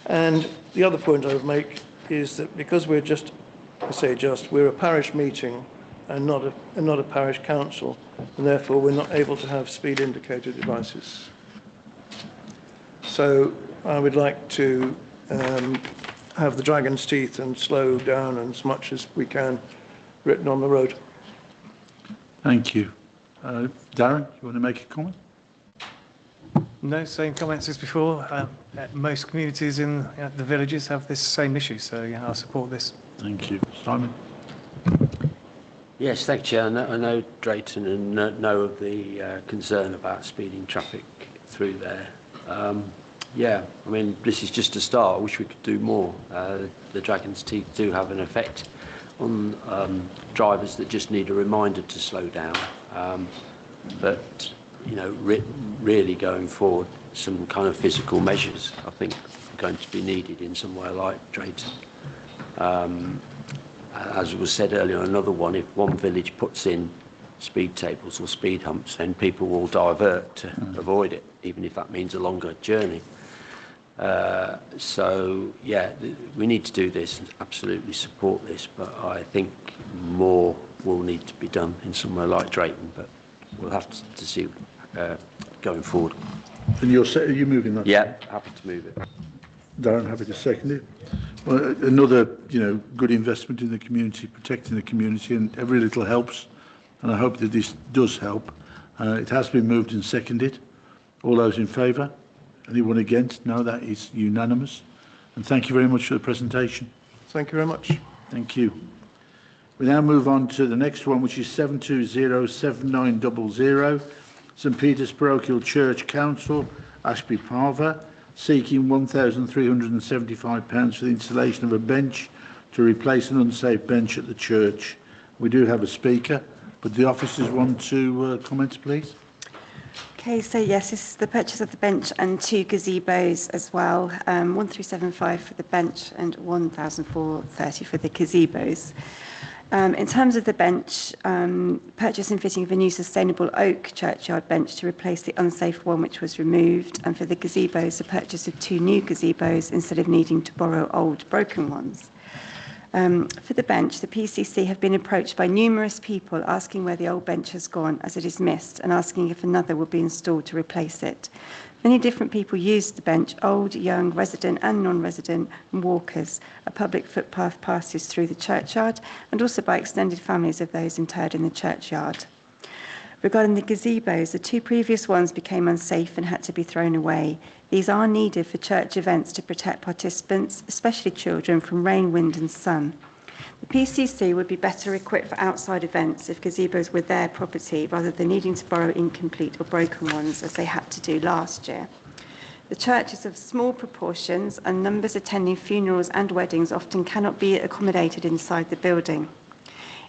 S14: And the other point I would make is that because we're we're a parish meeting and not a parish council, and therefore we're not able to have speed indicator devices. So I would like to have the dragon's teeth and slow down as much as we can written on the road.
S1: Thank you. Darren, you want to make a comment?
S2: No, same comments as before. Most communities in the villages have this same issue, so yeah, I'll support this.
S1: Thank you. Simon?
S3: Yes, thank you. I know Drayton and know of the concern about speeding traffic through there. Yeah, I mean, this is just a start. I wish we could do more. The dragon's teeth do have an effect on drivers that just need a reminder to slow down. But, you know, really going forward, some kind of physical measures, I think, are going to be needed in somewhere like Drayton. As was said earlier, another one, if one village puts in speed tables or speed humps, then people will divert to avoid it, even if that means a longer journey. So, yeah, we need to do this and absolutely support this, but I think more will need to be done in somewhere like Drayton, but we'll have to see going forward.
S1: And are you moving that?
S3: Yeah, happy to move it.
S1: Darren, happy to second it. Well, another, good investment in the community, protecting the community, and every little helps. And I hope that this does help. It has been moved and seconded. All those in favour? Anyone against? No, that is unanimous. And thank you very much for the presentation.
S14: Thank you very much.
S1: Thank you. We now move on to the next one, which is 7207900, St Peter's Parochial Church Council, Ashby Parva, seeking £1,375 for the installation of a bench to replace an unsafe bench at the church. We do have a speaker, but the officers want to comment, please.
S10: Okay, so yes, this is the purchase of the bench and 2 gazebos as well, 1,375 for the bench and 1,430 for the gazebos. In terms of the bench, purchase and fitting of a new sustainable oak churchyard bench to replace the unsafe one which was removed, and for the gazebos, the purchase of 2 new gazebos instead of needing to borrow old broken ones. For the bench, the PCC have been approached by numerous people asking where the old bench has gone, as it is missed, and asking if another will be installed to replace it. Many different people use the bench, old, young, resident and non-resident, and walkers. A public footpath passes through the churchyard, and also by extended families of those interred in the churchyard. Regarding the gazebos, the 2 previous ones became unsafe and had to be thrown away. These are needed for church events to protect participants, especially children, from rain, wind and sun. The PCC would be better equipped for outside events if gazebos were their property rather than needing to borrow incomplete or broken ones as they had to do last year. The church is of small proportions and numbers attending funerals and weddings often cannot be accommodated inside the building.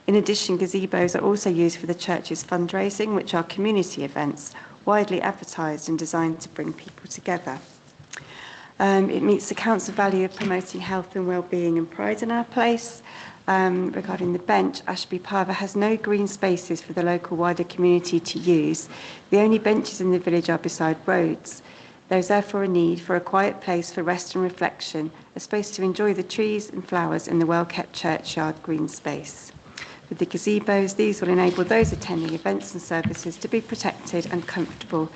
S10: In addition, gazebos are also used for the church's fundraising, which are community events, widely advertised and designed to bring people together. It meets the council value of promoting health and well-being and pride in our place. Regarding the bench, Ashby Parva has no green spaces for the local wider community to use. The only benches in the village are beside roads. There is therefore a need for a quiet place for rest and reflection, a space to enjoy the trees and flowers in the well-kept churchyard green space. With the gazebos, these will enable those attending events and services to be protected and comfortable,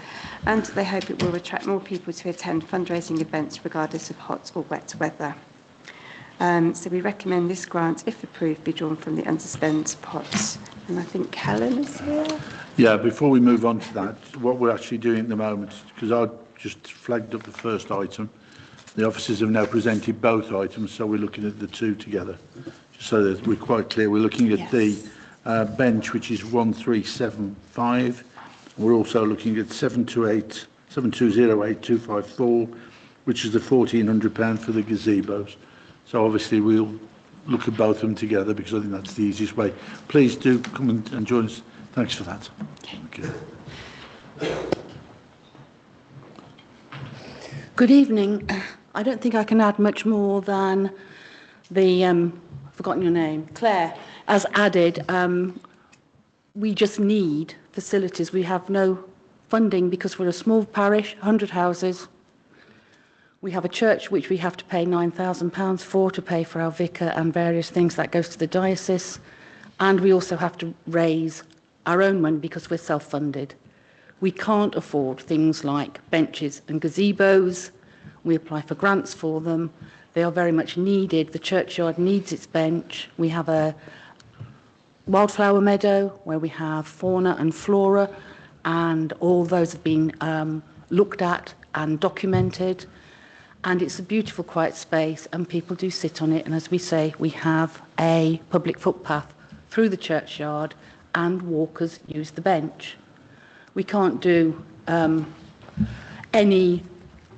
S10: and they hope it will attract more people to attend fundraising events regardless of hot or wet weather. So we recommend this grant, if approved, be drawn from the underspent pot. And I think Helen is here.
S1: Yeah, before we move on to that, what we're actually doing at the moment, because I just flagged up the first item, the officers have now presented both items, so we're looking at the 2 together. Just so that we're quite clear, we're looking at the bench, which is 1375. We're also looking at 7208-254, which is the £1,400 for the gazebos. So obviously we'll look at both of them together because I think that's the easiest way. Please do come and join us. Thanks for that. Okay.
S15: Good evening. I don't think I can add much more than the, forgotten your name, Claire, has added. We just need facilities. We have no funding because we're a small parish, 100 houses. We have a church which we have to pay £9,000 for to pay for our vicar and various things that goes to the diocese. And we also have to raise our own money because we're self-funded. We can't afford things like benches and gazebos. We apply for grants for them. They are very much needed. The churchyard needs its bench. We have a wildflower meadow where we have fauna and flora, and all those have been looked at and documented. And it's a beautiful, quiet space, and people do sit on it. And as we say, we have a public footpath through the churchyard, and walkers use the bench. We can't do any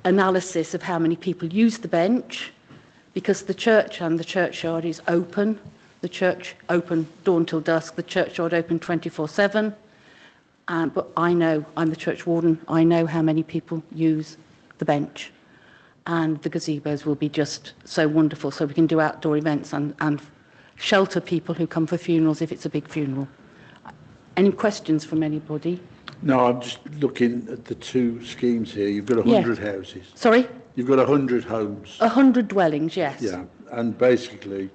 S15: analysis of how many people use the bench because the church and the churchyard is open. The church open dawn till dusk, the churchyard open 24/7. But I know, I'm the church warden, I know how many people use the bench. And the gazebos will be just so wonderful, so we can do outdoor events and shelter people who come for funerals if it's a big funeral. Any questions from anybody?
S1: No, I'm just looking at the 2 schemes here. You've got 100 houses.
S15: Sorry?
S1: You've got 100 homes.
S15: 100 dwellings, yes.
S1: Yeah, and basically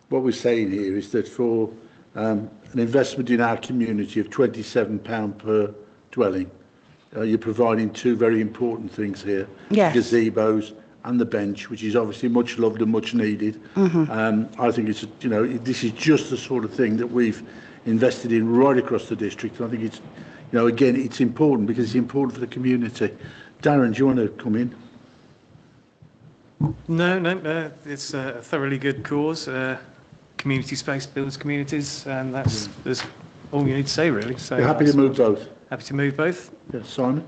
S1: what we're saying here is that for an investment in our community of £27 per dwelling, you're providing two very important things here.
S15: Yes.
S1: Gazebos and the bench, which is obviously much loved and much needed. I think it's, this is just the sort of thing that we've invested in right across the district. I think it's, again, it's important because it's important for the community. Darren, do you want to come in?
S2: No, it's a thoroughly good cause. Community space builds communities, and that's all you need to say, really. So
S1: You're happy to move both?
S2: Happy to move both.
S1: Yes, Simon?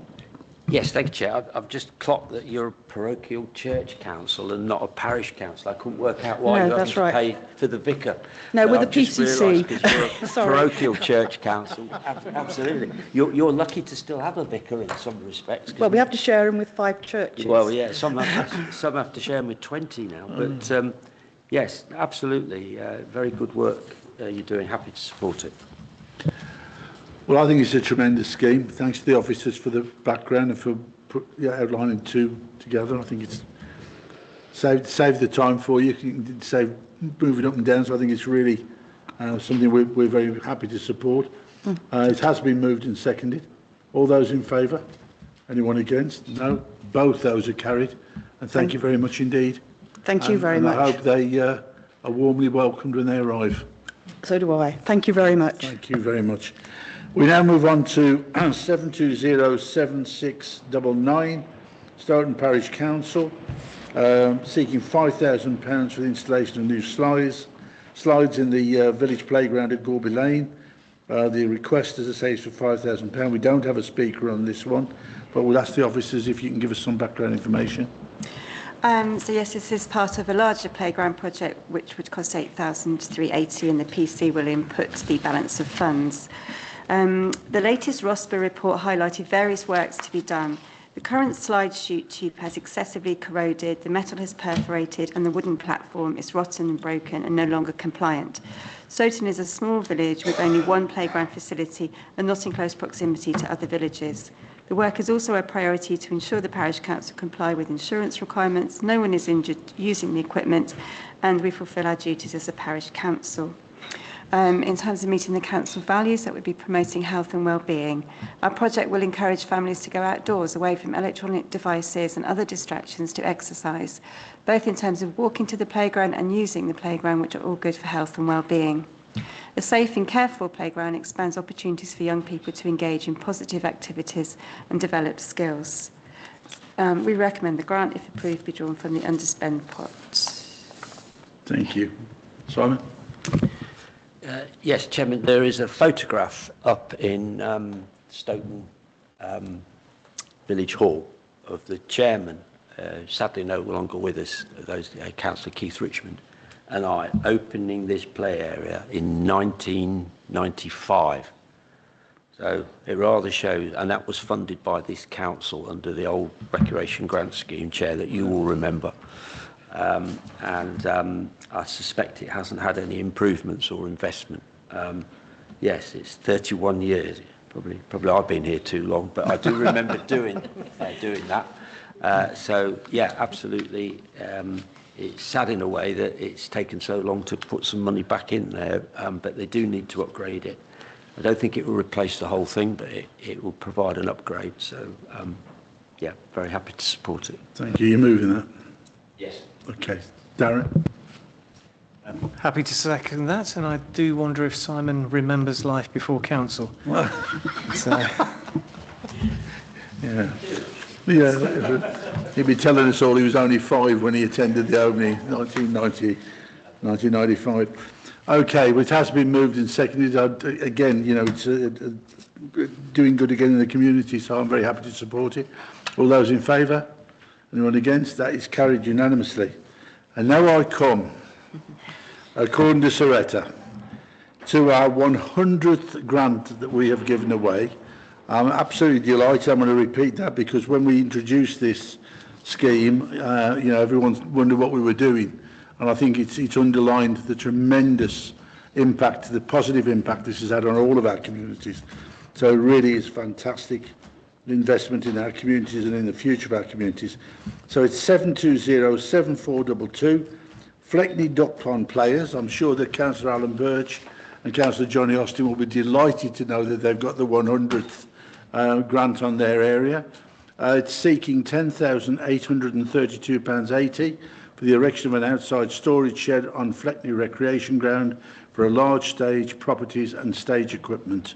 S3: Yes, thank you, Chair. I've just clocked that you're a parochial church council and not a parish council. I couldn't work out why
S15: No,
S3: you
S15: that's
S3: haven't
S15: right.
S3: paid for the vicar.
S15: No,
S3: But
S15: with
S3: I've
S15: the
S3: just
S15: PCC.
S3: realised 'cause you're a
S15: Sorry.
S3: parochial church council. Absolutely. You're lucky to still have a vicar in some respects. 'Cause
S15: Well, we have to share them with 5 churches.
S3: Well, yeah, some have to share them with 20 now. But yes, absolutely. Very good work you're doing. Happy to support it.
S1: Well, I think it's a tremendous scheme. Thanks to the officers for the background and for outlining two together. I think it's saved the time for you. You can save moving up and down. So I think it's really something we're very happy to support. It has been moved and seconded. All those in favour? Anyone against? No. Both those are carried. And thank you very much indeed.
S15: Thank you very much.
S1: I hope they are warmly welcomed when they arrive.
S15: So do I. Thank you very much.
S1: Thank you very much. We now move on to 7207699, Stoughton Parish Council, seeking £5,000 for the installation of new slides in the village playground at Gorby Lane. The request, as I say, is for £5,000. We don't have a speaker on this one, but we'll ask the officers if you can give us some background information.
S10: So yes, this is part of a larger playground project which would cost £8,380, and the PC will input the balance of funds. The latest ROSPA report highlighted various works to be done. The current slide chute tube has excessively corroded, the metal has perforated, and the wooden platform is rotten and broken and no longer compliant. Stoughton is a small village with only one playground facility and not in close proximity to other villages. The work is also a priority to ensure the parish council comply with insurance requirements, no one is injured using the equipment, and we fulfil our duties as a parish council. In terms of meeting the council values, that would be promoting health and well-being. Our project will encourage families to go outdoors, away from electronic devices and other distractions, to exercise, both in terms of walking to the playground and using the playground, which are all good for health and well-being. A safe and careful playground expands opportunities for young people to engage in positive activities and develop skills. We recommend the grant, if approved, be drawn from the underspend pot.
S1: Thank you. Simon?
S3: Yes, Chairman, there is a photograph up in Stoughton Village Hall of the chairman, sadly no longer with us, Councillor Keith Richmond, and I opening this play area in 1995. So it rather shows, and that was funded by this council under the old Recreation Grant Scheme, Chair, that you will remember. I suspect it hasn't had any improvements or investment. Yes, it's 31 years. Probably I've been here too long, but I do remember doing that. So yeah, absolutely. It's sad in a way that it's taken so long to put some money back in there, but they do need to upgrade it. I don't think it will replace the whole thing, but it will provide an upgrade. So yeah, very happy to support it.
S1: Thank you. You're moving that?
S3: Yes.
S1: Okay. Darren?
S2: Happy to second that, and I do wonder if Simon remembers life before council. So.
S1: Yeah. He'd be telling us all he was only 5 when he attended the opening, 1995. Okay, well, it has been moved and seconded. Again, it's doing good again in the community, so I'm very happy to support it. All those in favour? Anyone against? That is carried unanimously. And now I come, according to Soretta, to our 100th grant that we have given away. I'm absolutely delighted. I'm going to repeat that because when we introduced this scheme, everyone wondered what we were doing. And I think it's underlined the tremendous impact, the positive impact this has had on all of our communities. So it really is fantastic investment in our communities and in the future of our communities. So it's 7207422, Fleckney Duck Pond players. I'm sure that Councillor Alan Birch and Councillor Johnny Austin will be delighted to know that they've got the 100th grant on their area. It's seeking £10,832.80 for the erection of an outside storage shed on Fleckney Recreation Ground for a large stage, properties and stage equipment.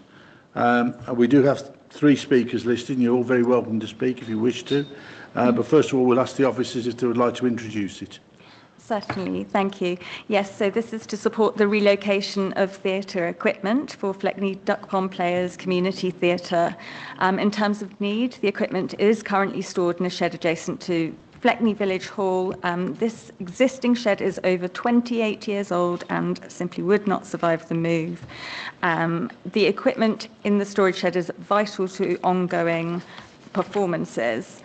S1: We do have 3 speakers listed, and you're all very welcome to speak if you wish to. But first of all, we'll ask the officers if they would like to introduce it.
S9: Certainly, thank you. Yes, so this is to support the relocation of theatre equipment for Fleckney Duck Pond Players Community Theatre. In terms of need, the equipment is currently stored in a shed adjacent to Fleckney Village Hall. This existing shed is over 28 years old and simply would not survive the move. The equipment in the storage shed is vital to ongoing performances.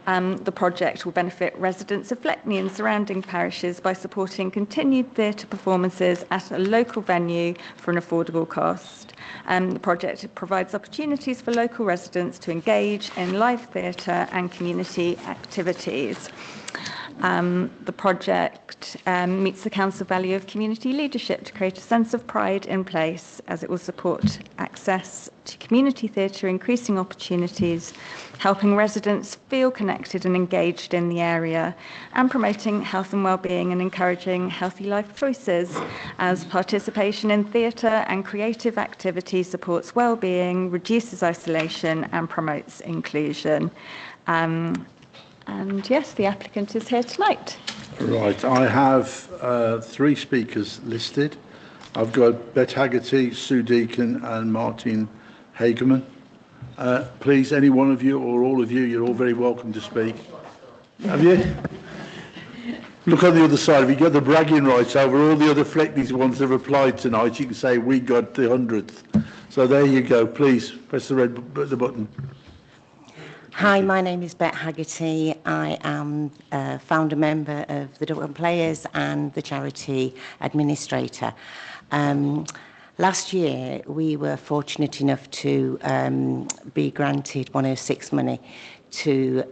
S9: The project will benefit residents of Fleckney and surrounding parishes by supporting continued theatre performances at a local venue for an affordable cost. The project provides opportunities for local residents to engage in live theatre and community activities. The project meets the council value of community leadership to create a sense of pride in place, as it will support access to community theatre, increasing opportunities, helping residents feel connected and engaged in the area, and promoting health and well-being and encouraging healthy life choices, as participation in theatre and creative activity supports well-being, reduces isolation and promotes inclusion. And yes, the applicant is here tonight.
S1: Right, I have 3 speakers listed. I've got Beth Haggerty, Sue Deacon and Martin Hageman. Please, any one of you or all of you, you're all very welcome to speak. Have you? Look on the other side. If you got the bragging rights over all the other Fleckneys ones that have applied tonight, you can say we got the 100th. So there you go. Please press the button.
S16: Hi, my name is Bette Haggerty. I am a founder member of the Duck Pond Players and the charity administrator. Last year, we were fortunate enough to be granted 106 money to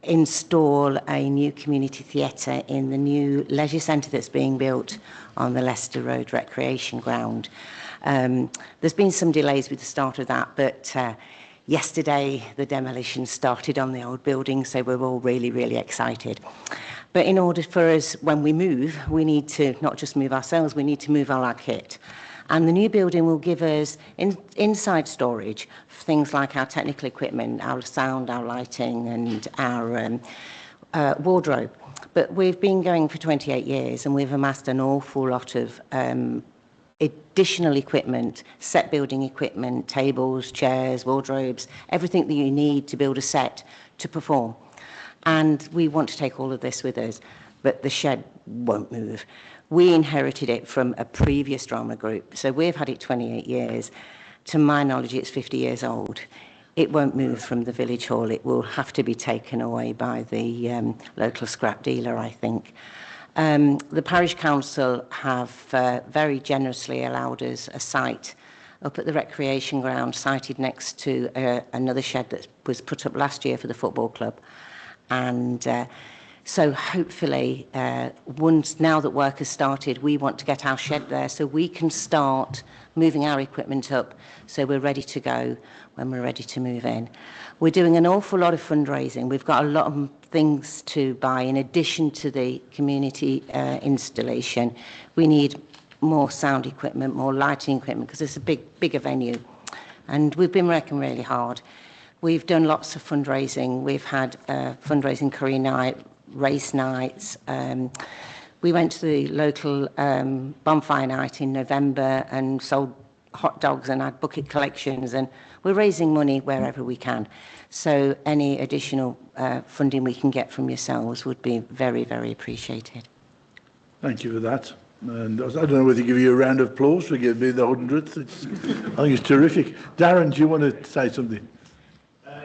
S16: install a new community theatre in the new leisure centre that's being built on the Leicester Road Recreation Ground. There's been some delays with the start of that, but yesterday, the demolition started on the old building, so we're all really, really excited. But in order for us, when we move, we need to not just move ourselves, we need to move all our kit. And the new building will give us inside storage, things like our technical equipment, our sound, our lighting, and our wardrobe. But we've been going for 28 years, and we've amassed an awful lot of additional equipment, set building equipment, tables, chairs, wardrobes, everything that you need to build a set to perform. And we want to take all of this with us, but the shed won't move. We inherited it from a previous drama group, so we've had it 28 years. To my knowledge, it's 50 years old. It won't move from the village hall. It will have to be taken away by the local scrap dealer, I think. The parish council have very generously allowed us a site up at the recreation ground, sited next to another shed that was put up last year for the football club. And so hopefully, once now that work has started, we want to get our shed there so we can start moving our equipment up so we're ready to go when we're ready to move in. We're doing an awful lot of fundraising. We've got a lot of things to buy in addition to the community installation. We need more sound equipment, more lighting equipment, because it's a bigger venue. And we've been working really hard. We've done lots of fundraising. We've had fundraising curry night, race nights. We went to the local bonfire night in November and sold hot dogs and had bucket collections, and we're raising money wherever we can. So any additional funding we can get from yourselves would be very, very appreciated.
S1: Thank you for that. And I don't know whether to give you a round of applause for giving me the 100th. I think it's terrific. Darren, do you want to say something?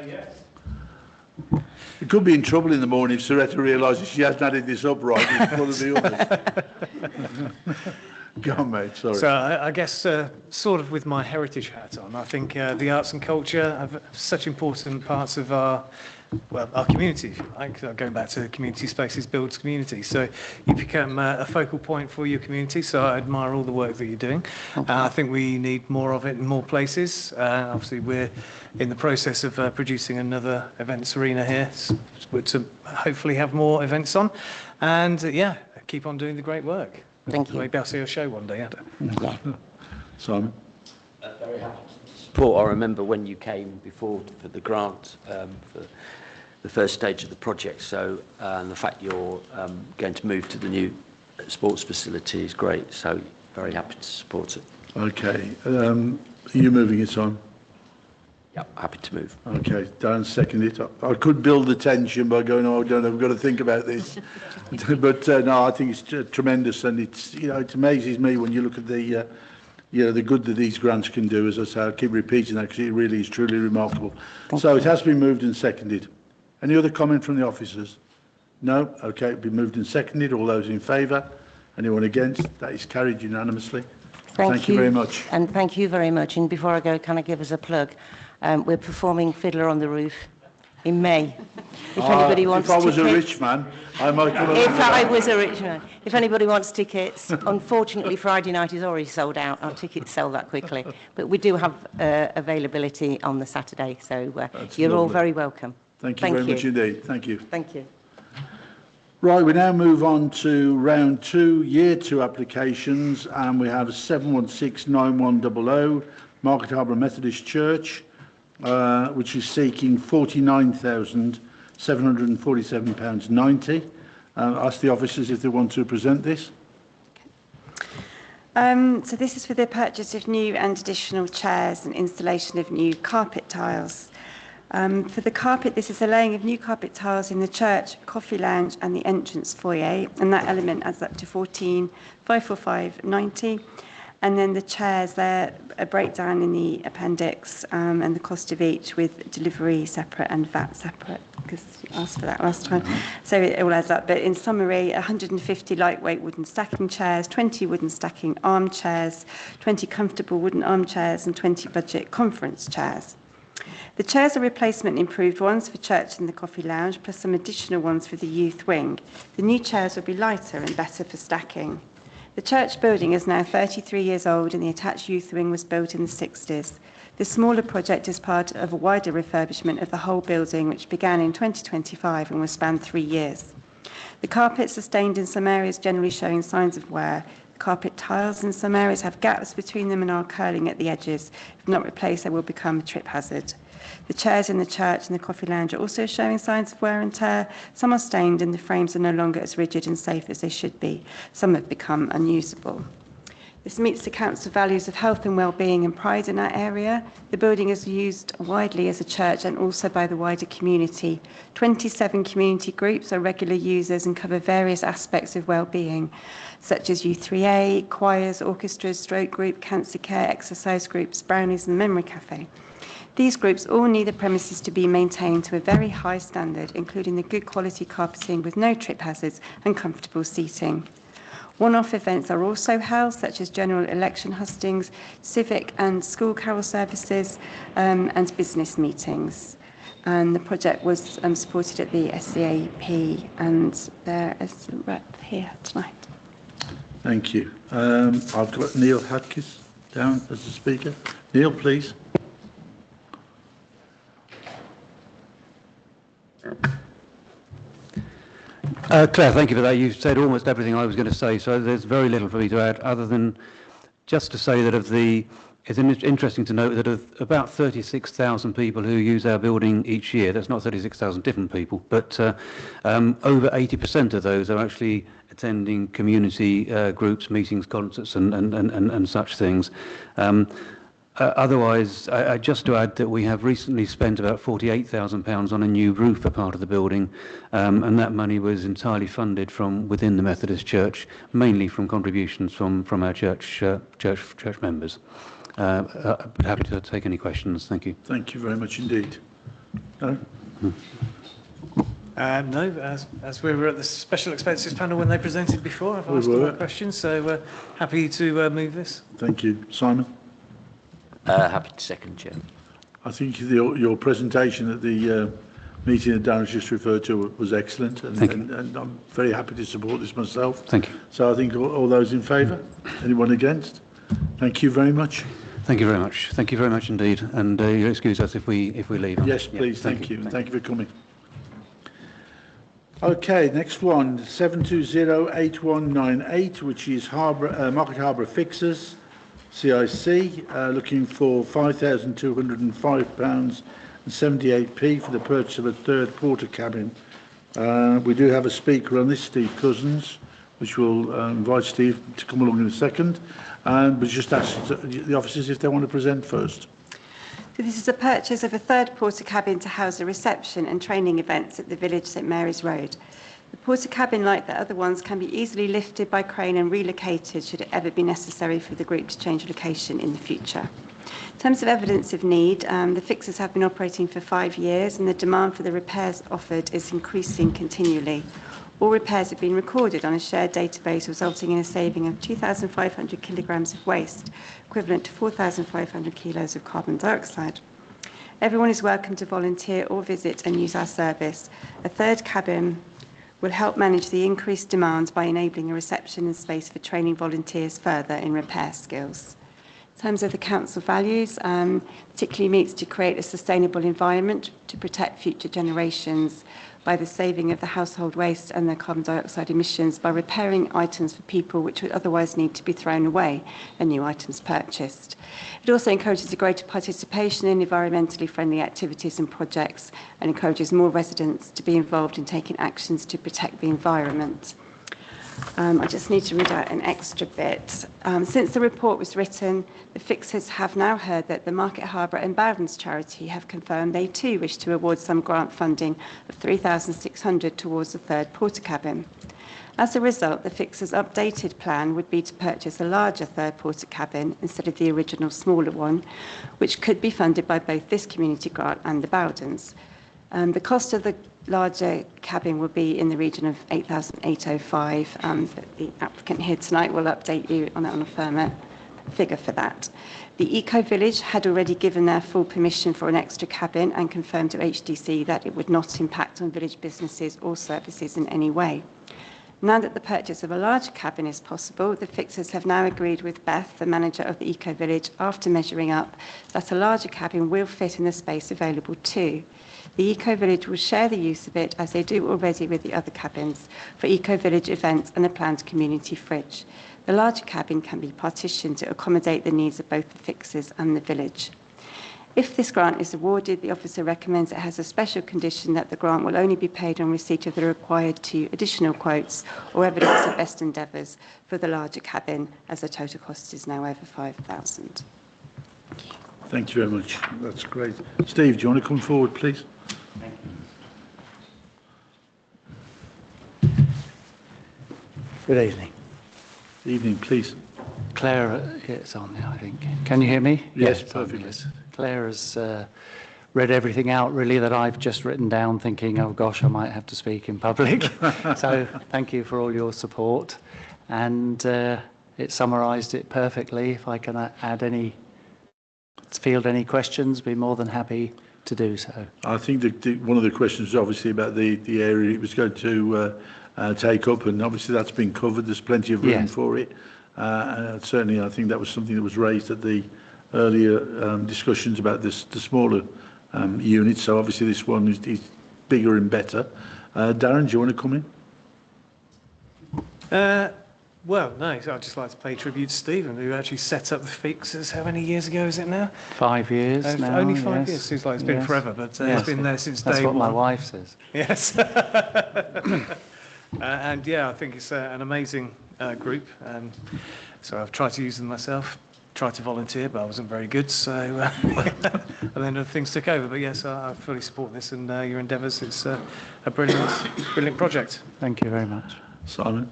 S2: Yes.
S1: You could be in trouble in the morning if Soretta realises she hasn't added this up right in front of the others. Go on, mate, sorry.
S2: So I guess sort of with my heritage hat on, I think the arts and culture are such important parts of our well, our community, if you like. Going back to community spaces builds community. So you become a focal point for your community. So I admire all the work that you're doing. I think we need more of it in more places. Obviously, we're in the process of producing another events arena here to hopefully have more events on. And yeah, keep on doing the great work.
S16: Thank you.
S2: Maybe I'll see your show one day.
S16: Yeah.
S1: Simon?
S3: Very happy to support. I remember when you came before for the grant for the first stage of the project. So and the fact you're going to move to the new sports facility is great. So very happy to support it.
S1: Okay. Are you moving it, Simon?
S3: Yep, happy to move.
S1: Okay, Dan seconded it. I could build the tension by going, oh, I don't know, I've got to think about this. But no, I think it's tremendous, and it's, you know, it amazes me when you look at the, you know, the good that these grants can do. As I say, I keep repeating that because it really is truly remarkable. So it has been moved and seconded. Any other comment from the officers? No? Okay, it's been moved and seconded. All those in favour? Anyone against? That is carried unanimously. Thank you very much.
S16: And thank you very much. And before I go, can I give us a plug? We're performing Fiddler on the Roof in May. If anybody wants
S1: tickets. If I was
S16: tickets,
S1: a rich man, I might come
S16: If I was a rich man. If anybody wants tickets, unfortunately Friday night is already sold out. Our tickets sell that quickly. But we do have availability on the Saturday, so you're all very welcome.
S1: Thank you very much indeed. Thank you.
S16: Thank you.
S1: Right, we now move on to round 2, year 2 applications, and we have 7169100, Market Harborough Methodist Church, which is seeking £49,747.90. Ask the officers if they want to present this.
S10: So this is for the purchase of new and additional chairs and installation of new carpet tiles. For the carpet, this is the laying of new carpet tiles in the church, coffee lounge and the entrance foyer, and that element adds up to £14,545.90. And then the chairs, they're a breakdown in the appendix and the cost of each with delivery separate and VAT separate, because you asked for that last time. So it all adds up. But in summary, 150 lightweight wooden stacking chairs, 20 wooden stacking armchairs, 20 comfortable wooden armchairs and 20 budget conference chairs. The chairs are replacement improved ones for church and the coffee lounge, plus some additional ones for the youth wing. The new chairs will be lighter and better for stacking. The church building is now 33 years old and the attached youth wing was built in the 60s. The smaller project is part of a wider refurbishment of the whole building, which began in 2025 and will span 3 years. The carpets are stained in some areas, generally showing signs of wear. The carpet tiles in some areas have gaps between them and are curling at the edges. If not replaced, they will become a trip hazard. The chairs in the church and the coffee lounge are also showing signs of wear and tear. Some are stained and the frames are no longer as rigid and safe as they should be. Some have become unusable. This meets the council values of health and well-being and pride in our area. The building is used widely as a church and also by the wider community. 27 community groups are regular users and cover various aspects of well-being, such as U3A, choirs, orchestras, stroke group, cancer care, exercise groups, brownies and the memory cafe. These groups all need the premises to be maintained to a very high standard, including the good quality carpeting with no trip hazards and comfortable seating. One-off events are also held, such as general election hustings, civic and school carol services, and business meetings. And the project was supported at the SCAP, and there is a rep here tonight.
S1: Thank you. I've got Neil Hadkis down as the speaker. Neil, please.
S17: Claire, thank you for that. You've said almost everything I was going to say, so there's very little for me to add, other than just to say that it's interesting to note that of about 36,000 people who use our building each year, that's not 36,000 different people, but over 80% of those are actually attending community groups, meetings, concerts and such things. Otherwise, just to add that we have recently spent about £48,000 on a new roof for part of the building, and that money was entirely funded from within the Methodist Church, mainly from contributions from our church members. Happy to take any questions. Thank you.
S1: Thank you very much indeed. No?
S2: No, as we were at the special expenses panel when they presented before, I've asked more questions, so happy to move this.
S1: Thank you. Simon?
S3: Happy to second, Chair.
S1: I think your presentation at the meeting that Darren's just referred to was excellent, and,
S17: Thank you.
S1: and I'm very happy to support this myself.
S17: Thank you.
S1: So I think all those in favour? Anyone against? Thank you very much.
S17: Thank you very much. Thank you very much indeed. And you'll excuse us if we leave.
S1: Yes, please. Thank you. Thank you for coming. Okay, next one, 7208198, which is Market Harbour Fixers, CIC, looking for £5,205.78 for the purchase of a third porter cabin. We do have a speaker on this, Steve Cousins, which will invite Steve to come along in a second. But just ask the officers if they want to present first.
S10: So this is a purchase of a third porter cabin to house a reception and training events at the Village St Mary's Road. The porter cabin, like the other ones, can be easily lifted by crane and relocated should it ever be necessary for the group to change location in the future. In terms of evidence of need, the fixers have been operating for 5 years and the demand for the repairs offered is increasing continually. All repairs have been recorded on a shared database, resulting in a saving of 2,500 kilograms of waste, equivalent to 4,500 kilos of carbon dioxide. Everyone is welcome to volunteer or visit and use our service. A third cabin will help manage the increased demand by enabling a reception and space for training volunteers further in repair skills. In terms of the council values, particularly meets to create a sustainable environment to protect future generations by the saving of the household waste and the carbon dioxide emissions by repairing items for people which would otherwise need to be thrown away and new items purchased. It also encourages a greater participation in environmentally friendly activities and projects and encourages more residents to be involved in taking actions to protect the environment. I just need to read out an extra bit. Since the report was written, the fixers have now heard that the Market Harbour and Bowdens charity have confirmed they too wish to award some grant funding of £3,600 towards the third porter cabin. As a result, the fixers' updated plan would be to purchase a larger third porter cabin instead of the original smaller one, which could be funded by both this community grant and the Bowdens. The cost of the larger cabin will be in the region of £8,805. The applicant here tonight will update you on a firmer figure for that. The Eco Village had already given their full permission for an extra cabin and confirmed to HDC that it would not impact on village businesses or services in any way. Now that the purchase of a larger cabin is possible, the fixers have now agreed with Beth, the manager of the Eco Village, after measuring up, that a larger cabin will fit in the space available too. The Eco Village will share the use of it, as they do already with the other cabins, for Eco Village events and a planned community fridge. The larger cabin can be partitioned to accommodate the needs of both the fixers and the village. If this grant is awarded, the officer recommends it has a special condition that the grant will only be paid on receipt of the required 2 additional quotes or evidence of best endeavours for the larger cabin, as the total cost is now over £5,000.
S1: Thank you very much. That's great. Steve, do you want to come forward, please?
S18: Thank you. Good evening.
S1: Evening, please.
S18: Claire, it's on now, I think. Can you hear me?
S1: Yes, perfectly.
S18: Claire has read everything out, really, that I've just written down, thinking, oh gosh, I might have to speak in public. So thank you for all your support. And it summarised it perfectly. If I can field any questions, be more than happy to do so.
S1: I think one of the questions is obviously about the area it was going to take up, and obviously that's been covered. There's plenty of room for it. Certainly, I think that was something that was raised at the earlier discussions about the smaller units. So obviously this one is bigger and better. Darren, do you want to come in?
S2: Well, no, I'd just like to pay tribute to Stephen, who actually set up the fixers. How many years ago is it now?
S18: 5 years now.
S2: Only 5 years. Seems like it's been forever, but it's been there since day one.
S18: That's what my wife says.
S2: Yes. And yeah, I think it's an amazing group. So I've tried to use them myself, tried to volunteer, but I wasn't very good. So and then other things took over. But yes, I fully support this and your endeavours. It's a brilliant project.
S18: Thank you very much.
S1: Simon?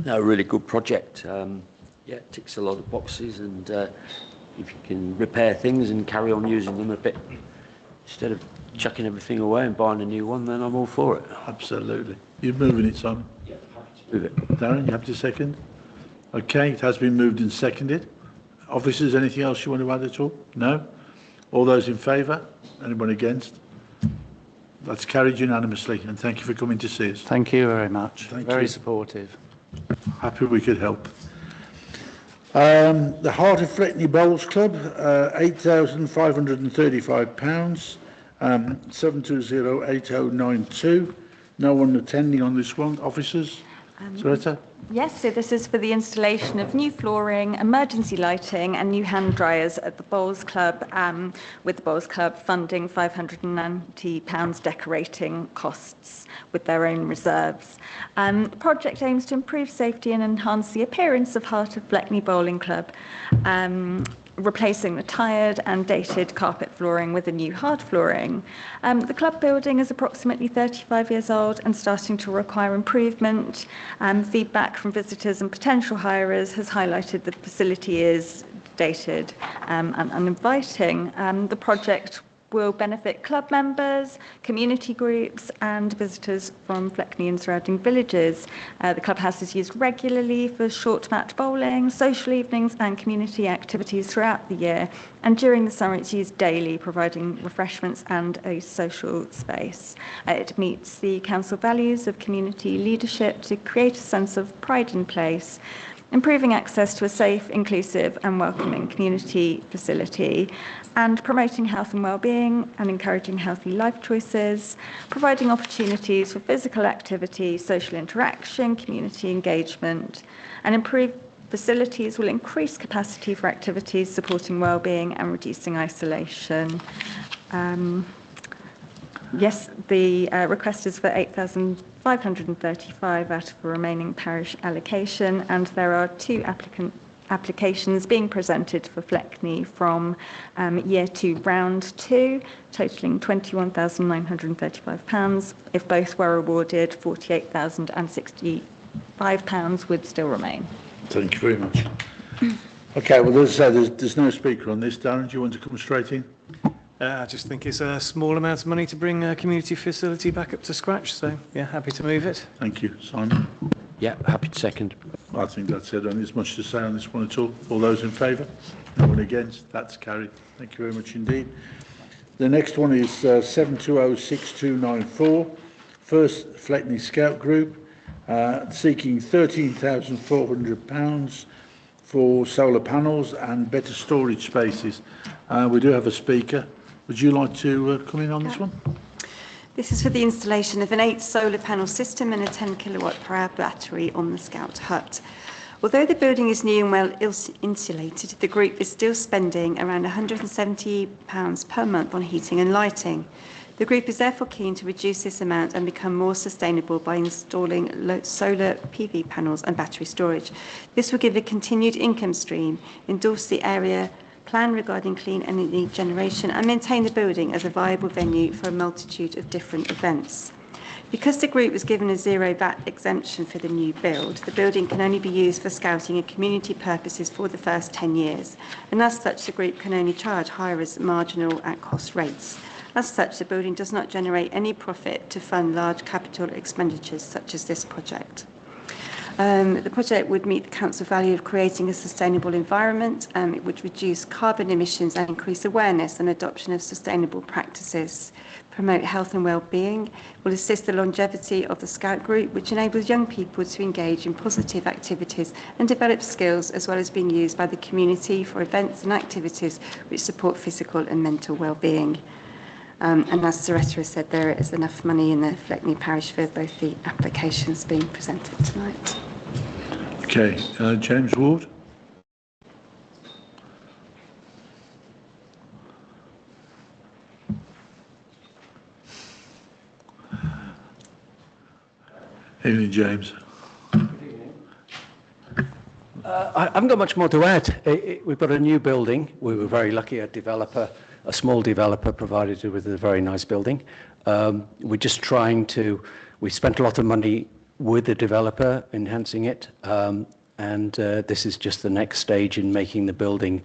S3: No, really good project. Yeah, it ticks a lot of boxes, and if you can repair things and carry on using them a bit instead of chucking everything away and buying a new one, then I'm all for it.
S1: Absolutely. You're moving it, Simon?
S3: Yeah, happy to move it.
S1: Darren, you have to second? Okay, it has been moved and seconded. Officers, anything else you want to add at all? No? All those in favour? Anyone against? That's carried unanimously, and thank you for coming to see us.
S18: Thank you very much.
S1: Thank
S18: Very
S1: you.
S18: supportive.
S1: Happy we could help. The Heart of Fletney Bowls Club, £8,535, 7208092. No one attending on this one. Officers? Soretta?
S9: Yes, so this is for the installation of new flooring, emergency lighting and new hand dryers at the Bowls Club, with the Bowls Club funding £590 decorating costs with their own reserves. The project aims to improve safety and enhance the appearance of Heart of Fletney Bowling Club, replacing the tired and dated carpet flooring with a new hard flooring. The club building is approximately 35 years old and starting to require improvement. Feedback from visitors and potential hirers has highlighted that the facility is dated and uninviting. The project will benefit club members, community groups and visitors from Fleckney and surrounding villages. The clubhouse is used regularly for short match bowling, social evenings and community activities throughout the year, and during the summer it's used daily, providing refreshments and a social space. It meets the council values of community leadership to create a sense of pride in place, improving access to a safe, inclusive and welcoming community facility, and promoting health and well-being and encouraging healthy life choices, providing opportunities for physical activity, social interaction, community engagement, and improved facilities will increase capacity for activities supporting well-being and reducing isolation. Yes, the request is for 8,535 out of the remaining parish allocation, and there are two applications being presented for Fleckney from year 2 round 2, totalling £21,935. If both were awarded, £48,065 would still remain.
S1: Thank you very much. Okay, well, there's no speaker on this. Darren, do you want to come straight in?
S2: I just think it's a small amount of money to bring a community facility back up to scratch, so yeah, happy to move it.
S1: Thank you. Simon?
S3: Yeah, happy to second.
S1: I think that's it. Only as much to say on this one at all. All those in favour? No one against? That's carried. Thank you very much indeed. The next one is 7206294, First Fleckney Scout Group, seeking £13,400 for solar panels and better storage spaces. We do have a speaker. Would you like to come in on this one?
S10: This is for the installation of an 8 solar panel system and a 10 kilowatt per hour battery on the Scout hut. Although the building is new and well insulated, the group is still spending around £170 per month on heating and lighting. The group is therefore keen to reduce this amount and become more sustainable by installing solar PV panels and battery storage. This will give a continued income stream, endorse the area plan regarding clean energy generation, and maintain the building as a viable venue for a multitude of different events. Because the group was given a zero VAT exemption for the new build, the building can only be used for scouting and community purposes for the first 10 years, and as such the group can only charge hirers marginal at cost rates. As such, the building does not generate any profit to fund large capital expenditures such as this project. The project would meet the council value of creating a sustainable environment. It would reduce carbon emissions and increase awareness and adoption of sustainable practices, promote health and well-being, will assist the longevity of the Scout group, which enables young people to engage in positive activities and develop skills, as well as being used by the community for events and activities which support physical and mental well-being. And as Soretta has said, there is enough money in the Fleckney parish for both the applications being presented tonight.
S1: Okay, James Ward. Evening, James.
S19: I haven't got much more to add. We've got a new building. We were very lucky, a small developer provided us with a very nice building. We're just trying to, we spent a lot of money with the developer enhancing it, and this is just the next stage in making the building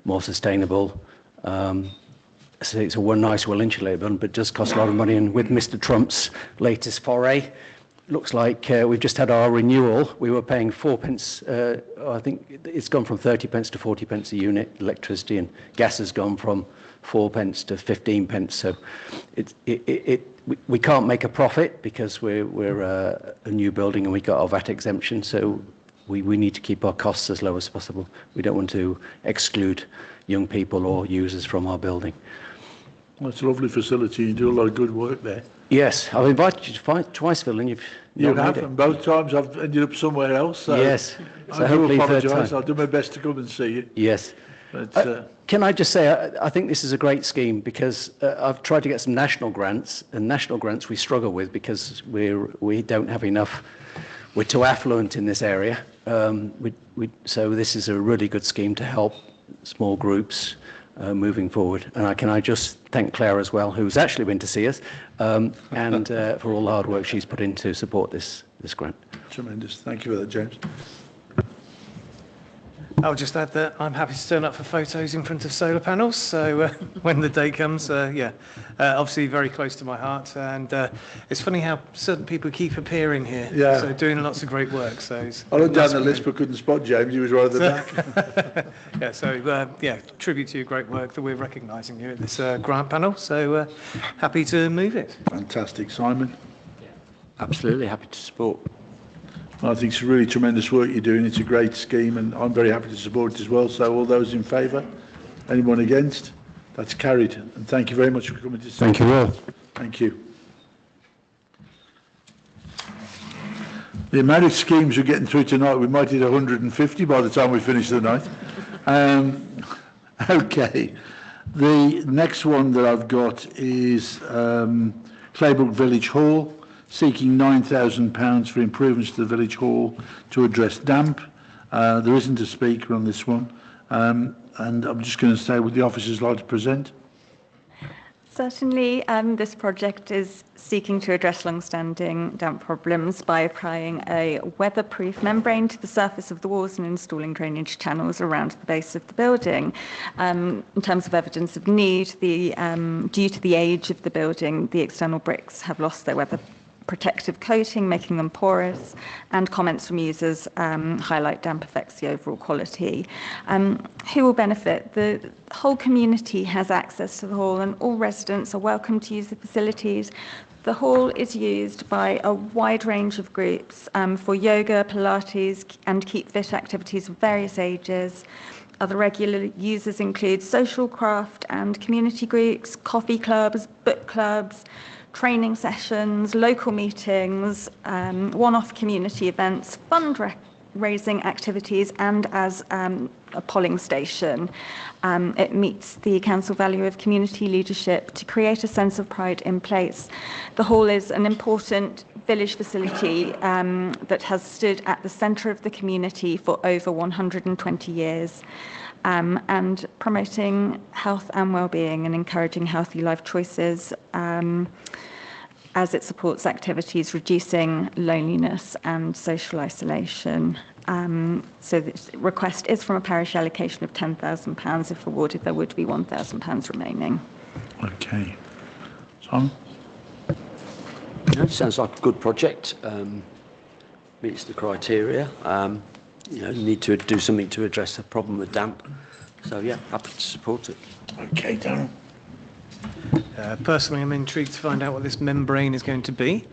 S19: more sustainable. So it's a nice, well-insulated building, but it does cost a lot of money. And with Mr. Trump's latest foray, looks like we've just had our renewal. We were paying 4p. I think it's gone from 30p to 40p a unit. Electricity and gas has gone from 4 pence to 15 pence. So we can't make a profit because we're a new building and we got our VAT exemption. So we need to keep our costs as low as possible. We don't want to exclude young people or users from our building.
S1: Well, it's a lovely facility. You do a lot of good work there.
S19: Yes, I've invited you twice, Phil, and you've
S1: You
S19: not
S1: have,
S19: made it.
S1: and both times I've ended up somewhere else. So
S19: Yes, so
S1: I do
S19: hopefully third
S1: apologise.
S19: time.
S1: I'll do my best to come and see you.
S19: Yes.
S1: But,
S19: Can I just say, I think this is a great scheme because I've tried to get some national grants, and national grants we struggle with because we don't have enough. We're too affluent in this area. So this is a really good scheme to help small groups moving forward. And can I just thank Claire as well, who's actually been to see us, and for all the hard work she's put in to support this grant.
S1: Tremendous. Thank you for that, James.
S2: I'll just add that I'm happy to turn up for photos in front of solar panels. So when the day comes, obviously very close to my heart. And it's funny how certain people keep appearing here.
S1: Yeah.
S2: So doing lots of great work. So it's
S1: I looked down
S2: nice
S1: the list but couldn't spot James. He was right at the back.
S2: Yeah, so tribute to your great work that we're recognising here at this grant panel. So happy to move it.
S1: Fantastic. Simon?
S3: Absolutely happy to support.
S1: I think it's really tremendous work you're doing. It's a great scheme, and I'm very happy to support it as well. So all those in favour? Anyone against? That's carried. And thank you very much for coming to see
S17: Thank you all.
S1: Thank you. The amount of schemes we're getting through tonight, we might hit 150 by the time we finish the night. Okay. The next one that I've got is Claybrook Village Hall, seeking £9,000 for improvements to the village hall to address damp. There isn't a speaker on this one, and I'm just going to say, would the officers like to present?
S9: Certainly, this project is seeking to address long-standing damp problems by applying a weatherproof membrane to the surface of the walls and installing drainage channels around the base of the building. In terms of evidence of need, due to the age of the building, the external bricks have lost their weather protective coating, making them porous, and comments from users highlight damp affects the overall quality. Who will benefit? The whole community has access to the hall, and all residents are welcome to use the facilities. The hall is used by a wide range of groups for yoga, Pilates, and keep fit activities of various ages. Other regular users include social craft and community groups, coffee clubs, book clubs, training sessions, local meetings, one-off community events, fundraising activities, and as a polling station. It meets the council value of community leadership to create a sense of pride in place. The hall is an important village facility that has stood at the centre of the community for over 120 years. And promoting health and well-being and encouraging healthy life choices as it supports activities reducing loneliness and social isolation. So this request is from a parish allocation of £10,000. If awarded, there would be £1,000 remaining.
S1: Okay. Simon?
S3: Sounds like a good project. Meets the criteria. Need to do something to address the problem with damp. So yeah, happy to support it.
S1: Okay, Darren.
S2: Personally, I'm intrigued to find out what this membrane is going to be.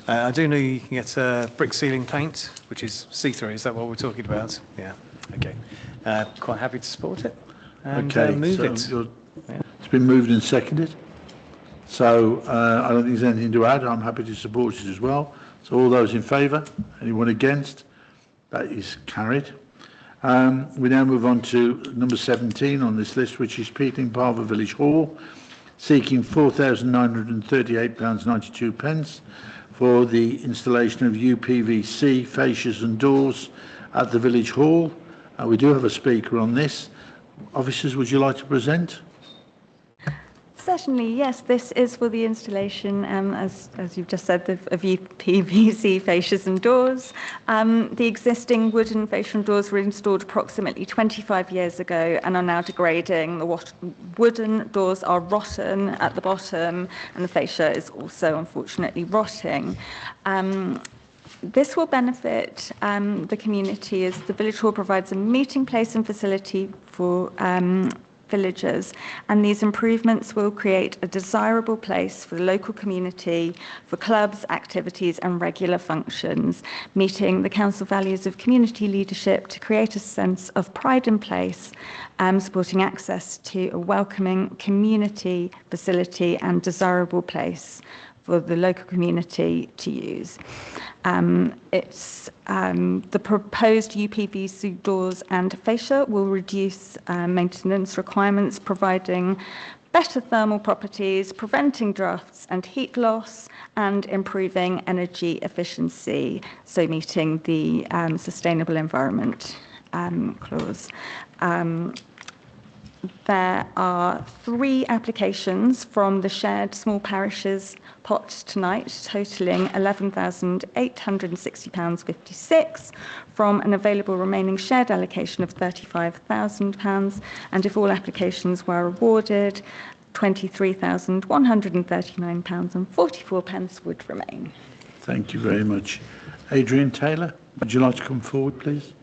S2: I do know you can get brick ceiling paint, which is see-through. Is that what we're talking about? Yeah. Okay. Quite happy to support it. And,
S1: Okay.
S2: move
S1: so
S2: it. Yeah.
S1: It's been moved and seconded. So I don't think there's anything to add. I'm happy to support it as well. So all those in favour? Anyone against? That is carried. We now move on to number 17 on this list, which is Peatling Parva Village Hall, seeking £4,938.92 for the installation of UPVC fascias and doors at the Village Hall. We do have a speaker on this. Officers, would you like to present?
S9: Certainly, yes. This is for the installation, as you've just said, of UPVC fascias and doors. The existing wooden fascia and doors were installed approximately 25 years ago and are now degrading. The wooden doors are rotten at the bottom, and the fascia is also unfortunately rotting. This will benefit the community as the village hall provides a meeting place and facility for villagers, and these improvements will create a desirable place for the local community, for clubs, activities and regular functions, meeting the council values of community leadership to create a sense of pride in place, supporting access to a welcoming community facility and desirable place for the local community to use. The proposed UPVC doors and fascia will reduce maintenance requirements, providing better thermal properties, preventing drafts and heat loss, and improving energy efficiency, so meeting the sustainable environment clause. There are 3 applications from the shared small parishes pot tonight, totalling £11,860.56 from an available remaining shared allocation of £35,000, and if all applications were awarded, £23,139.44 would remain.
S1: Thank you very much. Adrian Taylor, would you like to come forward, please?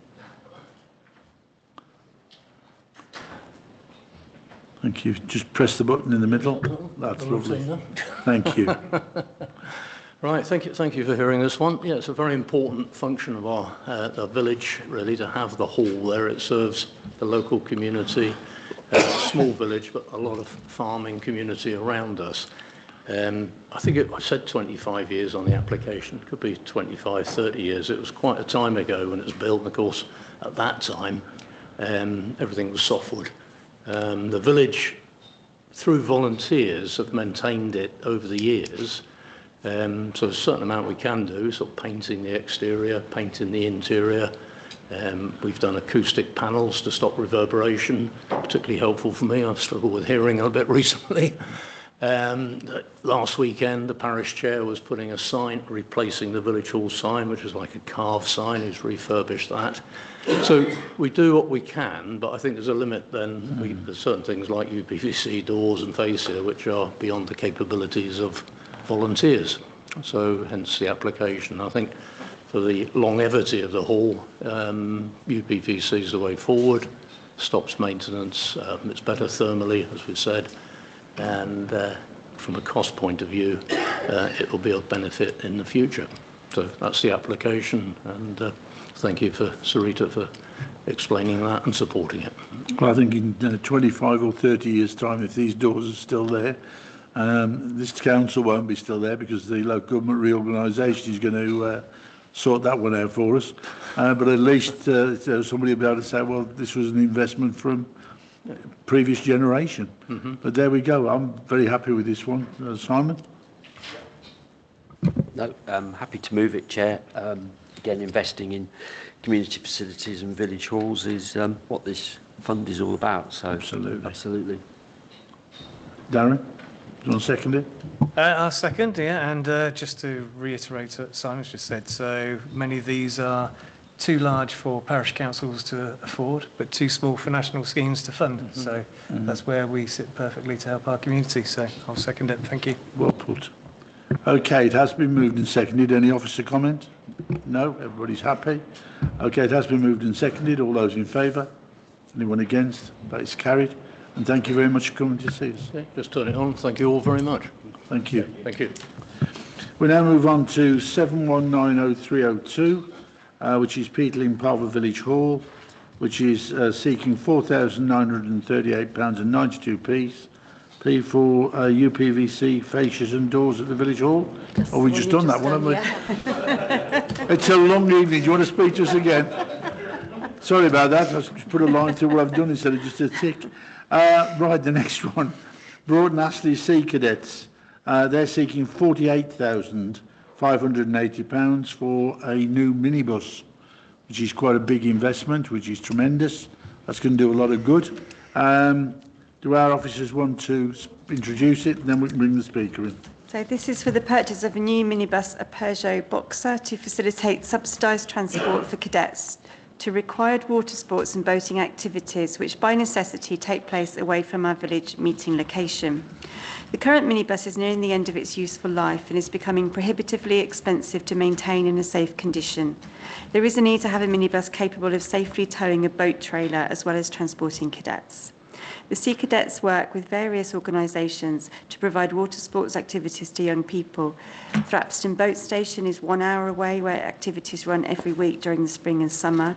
S1: Thank you. Just press the button in the middle. That's lovely. Thank you.
S20: Right, thank you for hearing this one. Yeah, it's a very important function of our village, really, to have the hall there. It serves the local community, small village, but a lot of farming community around us. I think I said 25 years on the application. It could be 25, 30 years. It was quite a time ago when it was built, and of course, at that time, everything was softwood. The village, through volunteers, have maintained it over the years. So there's a certain amount we can do, sort of painting the exterior, painting the interior. We've done acoustic panels to stop reverberation, particularly helpful for me. I've struggled with hearing a bit recently. Last weekend, the parish chair was putting a sign, replacing the village hall sign, which is like a carved sign. He's refurbished that. So we do what we can, but I think there's a limit then. There's certain things like UPVC doors and fascia, which are beyond the capabilities of volunteers. So hence the application. I think for the longevity of the hall, UPVC is the way forward, stops maintenance, it's better thermally, as we said, and from a cost point of view, it will be of benefit in the future. So that's the application, and thank you for Sarita for explaining that and supporting it.
S1: Well, I think in 25 or 30 years' time, if these doors are still there, this council won't be still there because the local government reorganisation is going to sort that one out for us. But at least somebody will be able to say, well, this was an investment from previous generation. But there we go. I'm very happy with this one. Simon?
S3: No, I'm happy to move it, Chair. Again, investing in community facilities and village halls is what this fund is all about. So absolutely.
S1: Darren, do you want to second it?
S2: I'll second, yeah, and just to reiterate what Simon's just said, so many of these are too large for parish councils to afford, but too small for national schemes to fund. So that's where we sit perfectly to help our community. So I'll second it. Thank you.
S1: Well put. Okay, it has been moved and seconded. Any officer comment? No? Everybody's happy? Okay, it has been moved and seconded. All those in favour? Anyone against? That is carried. And thank you very much for coming to see us.
S20: Yeah, just turn it on. Thank you all very much.
S1: Thank you.
S20: Thank you.
S1: We now move on to 7190-302, which is Peterling Palver Village Hall, which is seeking £4,938.92 for UPVC fascias and doors at the village hall. Oh, we've just done that one, haven't we? It's a long evening. Do you want to speak to us again? Sorry about that. I just put a line through what I've done instead of just a tick. Right, the next one. Broughton Astley Sea Cadets. They're seeking £48,580 for a new minibus, which is quite a big investment, which is tremendous. That's going to do a lot of good. Do our officers want to introduce it? Then we can bring the speaker in.
S10: So this is for the purchase of a new minibus, a Peugeot Boxer, to facilitate subsidised transport for cadets to required water sports and boating activities, which by necessity take place away from our village meeting location. The current minibus is nearing the end of its useful life and is becoming prohibitively expensive to maintain in a safe condition. There is a need to have a minibus capable of safely towing a boat trailer as well as transporting cadets. The Sea Cadets work with various organisations to provide water sports activities to young people. Thrapston Boat Station is 1 hour away, where activities run every week during the spring and summer.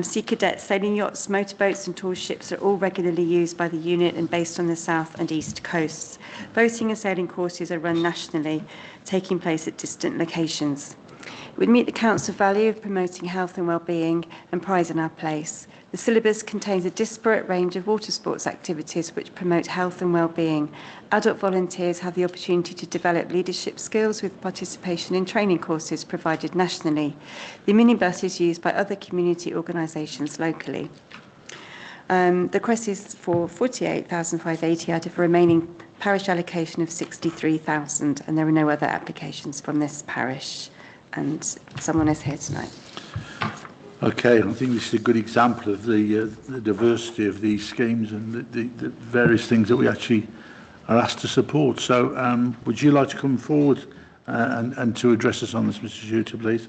S10: Sea Cadets sailing yachts, motorboats and tall ships are all regularly used by the unit and based on the south and east coasts. Boating and sailing courses are run nationally, taking place at distant locations. It would meet the Council value of promoting health and well-being and pride in our place. The syllabus contains a disparate range of water sports activities which promote health and well-being. Adult volunteers have the opportunity to develop leadership skills with participation in training courses provided nationally. The minibus is used by other community organisations locally. The request is for 48,580 out of a remaining parish allocation of 63,000, and there are no other applications from this parish. And someone is here tonight.
S1: Okay, I think this is a good example of the diversity of these schemes and the various things that we actually are asked to support. So would you like to come forward and to address us on this, Mr. Shooter, please?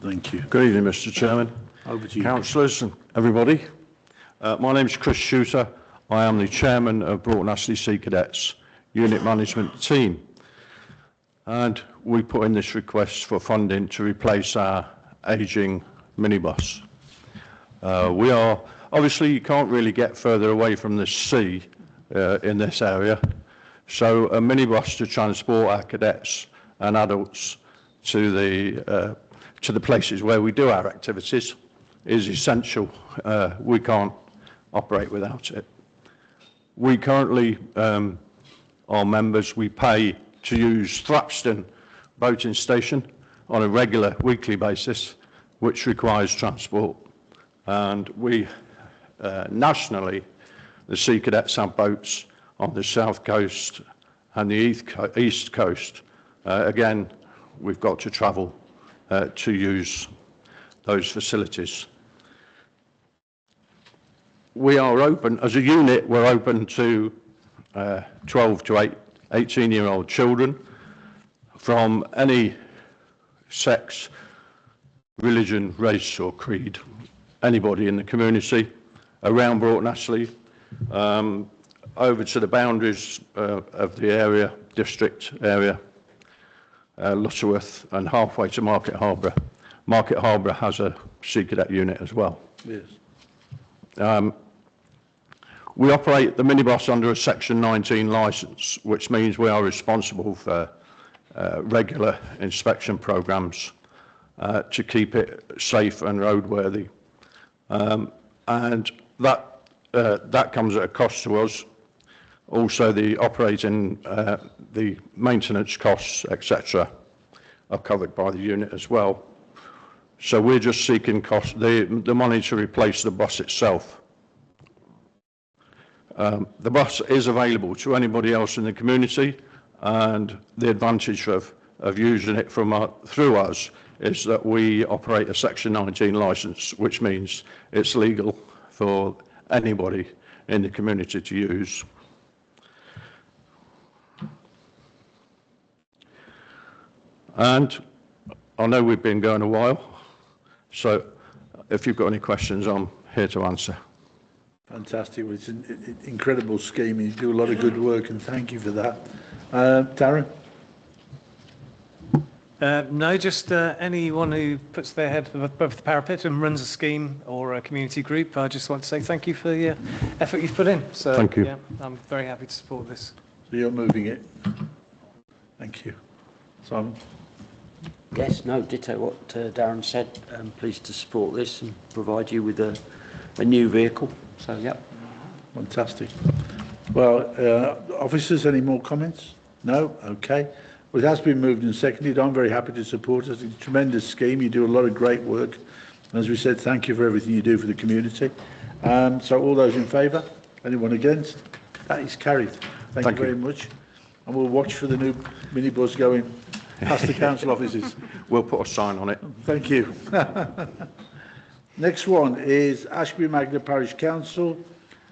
S1: Thank you.
S21: Good evening, Mr. Chairman.
S1: Over to you.
S21: Councillors and everybody. My name is Chris Shooter. I am the Chairman of Broughton Astley Sea Cadets Unit Management Team. And we put in this request for funding to replace our ageing minibus. We are, obviously you can't really get further away from the sea in this area. So a minibus to transport our cadets and adults to the places where we do our activities is essential. We can't operate without it. We currently, our members, we pay to use Thrapston Boating Station on a regular weekly basis, which requires transport. And we, nationally, the Sea Cadets have boats on the south coast and the east coast. Again, we've got to travel to use those facilities. We are open, as a unit, we're open to 12 to 18-year-old children from any sex, religion, race or creed, anybody in the community around Broughton Astley, over to the boundaries of the area, district area, Lutterworth, and halfway to Market Harborough. Market Harborough has a Sea Cadet unit as well.
S1: Yes.
S21: We operate the minibus under a Section 19 licence, which means we are responsible for regular inspection programmes to keep it safe and roadworthy. And that comes at a cost to us. Also, the operating, the maintenance costs, etc., are covered by the unit as well. So we're just seeking the money to replace the bus itself. The bus is available to anybody else in the community, and the advantage of using it through us is that we operate a Section 19 licence, which means it's legal for anybody in the community to use. And I know we've been going a while, so if you've got any questions, I'm here to answer.
S1: Fantastic. Well, it's an incredible scheme. You do a lot of good work, and thank you for that. Darren?
S2: No, just anyone who puts their head above the parapet and runs a scheme or a community group, I just want to say thank you for the effort you've put in. So,
S21: thank you.
S2: Yeah, I'm very happy to support this.
S1: So you're moving it. Thank you. Simon?
S3: Yes, no, ditto what Darren said. I'm pleased to support this and provide you with a new vehicle. So, yeah.
S1: Fantastic. Well, officers, any more comments? No? Okay. Well, it has been moved and seconded. I'm very happy to support it. It's a tremendous scheme. You do a lot of great work. And as we said, thank you for everything you do for the community. So all those in favour? Anyone against? That is carried. Thank you very much. And we'll watch for the new minibus going past the council offices.
S21: We'll put a sign on it.
S1: Thank you. Next one is Ashby Magna Parish Council.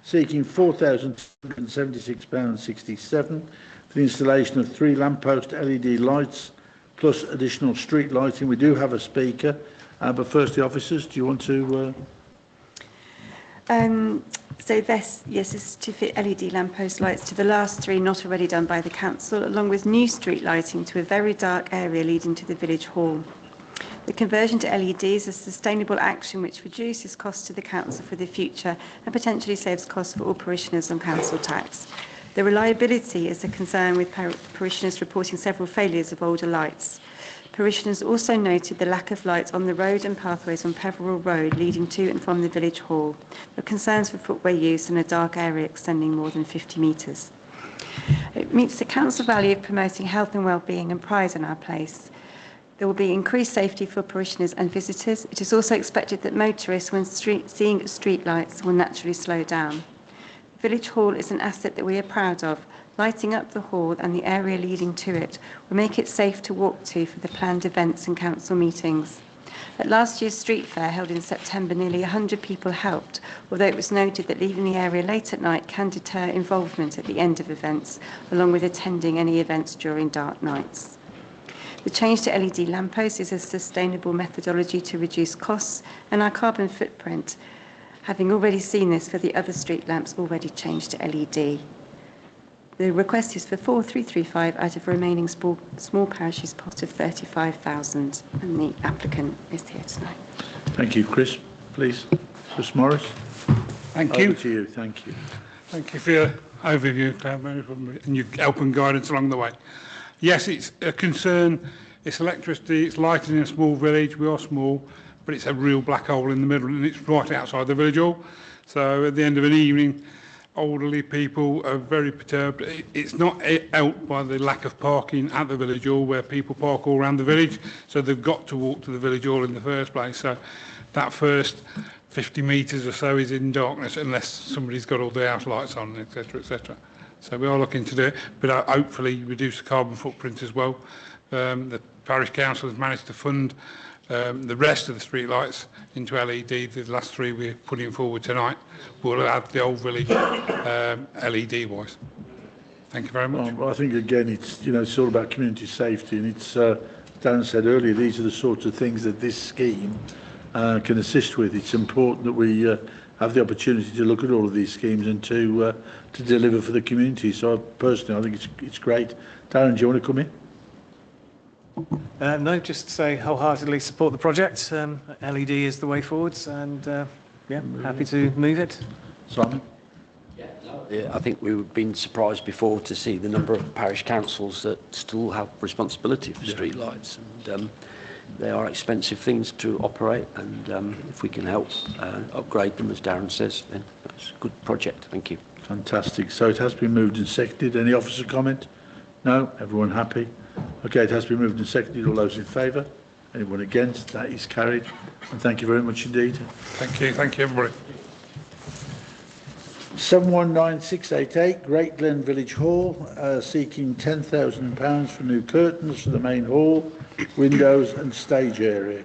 S1: seeking £4,276.67 for the installation of 3 lamppost LED lights plus additional street lighting. We do have a speaker, but first the officers, do you want to...
S10: So this is to fit LED lamppost lights to the last 3 not already done by the council, along with new street lighting to a very dark area leading to the village hall. The conversion to LEDs is a sustainable action which reduces costs to the council for the future and potentially saves costs for all parishioners on council tax. The reliability is a concern, with parishioners reporting several failures of older lights. Parishioners also noted the lack of lights on the road and pathways on Peveril Road leading to and from the village hall. There are concerns for footway use in a dark area extending more than 50 metres. It meets the council value of promoting health and well-being and pride in our place. There will be increased safety for parishioners and visitors. It is also expected that motorists, when seeing street lights, will naturally slow down. The village hall is an asset that we are proud of. Lighting up the hall and the area leading to it will make it safe to walk to for the planned events and council meetings. At last year's street fair held in September, nearly 100 people helped, although it was noted that leaving the area late at night can deter involvement at the end of events, along with attending any events during dark nights. The change to LED lampposts is a sustainable methodology to reduce costs and our carbon footprint, having already seen this for the other street lamps already changed to LED. The request is for 4,335 out of remaining small parishes pot of 35,000, and the applicant is here tonight.
S1: Thank you, Chris. Please, Chris Morris.
S7: Thank you.
S1: Over to you. Thank you.
S7: Thank you for your overview, and your help and guidance along the way. Yes, it's a concern. It's electricity, it's lighting in a small village. We are small, but it's a real black hole in the middle, and it's right outside the village hall. So at the end of an evening, elderly people are very perturbed. It's not helped by the lack of parking at the village hall, where people park all around the village, so they've got to walk to the village hall in the first place. So that first 50 metres or so is in darkness unless somebody's got all the house lights on, etc., etc. So we are looking to do it, but hopefully reduce the carbon footprint as well. The parish council has managed to fund the rest of the street lights into LED. The last 3 we're putting forward tonight will add the old village LED wise. Thank you very much.
S1: Well, I think again it's all about community safety, and it's Dan said earlier, these are the sorts of things that this scheme can assist with. It's important that we have the opportunity to look at all of these schemes and to deliver for the community. So personally, I think it's great. Darren, do you want to come in?
S2: No, just to say wholeheartedly support the project. LED is the way forwards, and yeah, happy to move it.
S1: Simon?
S3: Yeah, I think we've been surprised before to see the number of parish councils that still have responsibility for street lights, and they are expensive things to operate, and if we can help upgrade them, as Darren says, then that's a good project. Thank you.
S1: Fantastic. So it has been moved and seconded. Any officer comment? No? Everyone happy? Okay, it has been moved and seconded. All those in favour? Anyone against? That is carried. And thank you very much indeed.
S7: Thank you. Thank you, everybody.
S1: 719688, Great Glen Village Hall, seeking £10,000 for new curtains for the main hall, windows and stage area.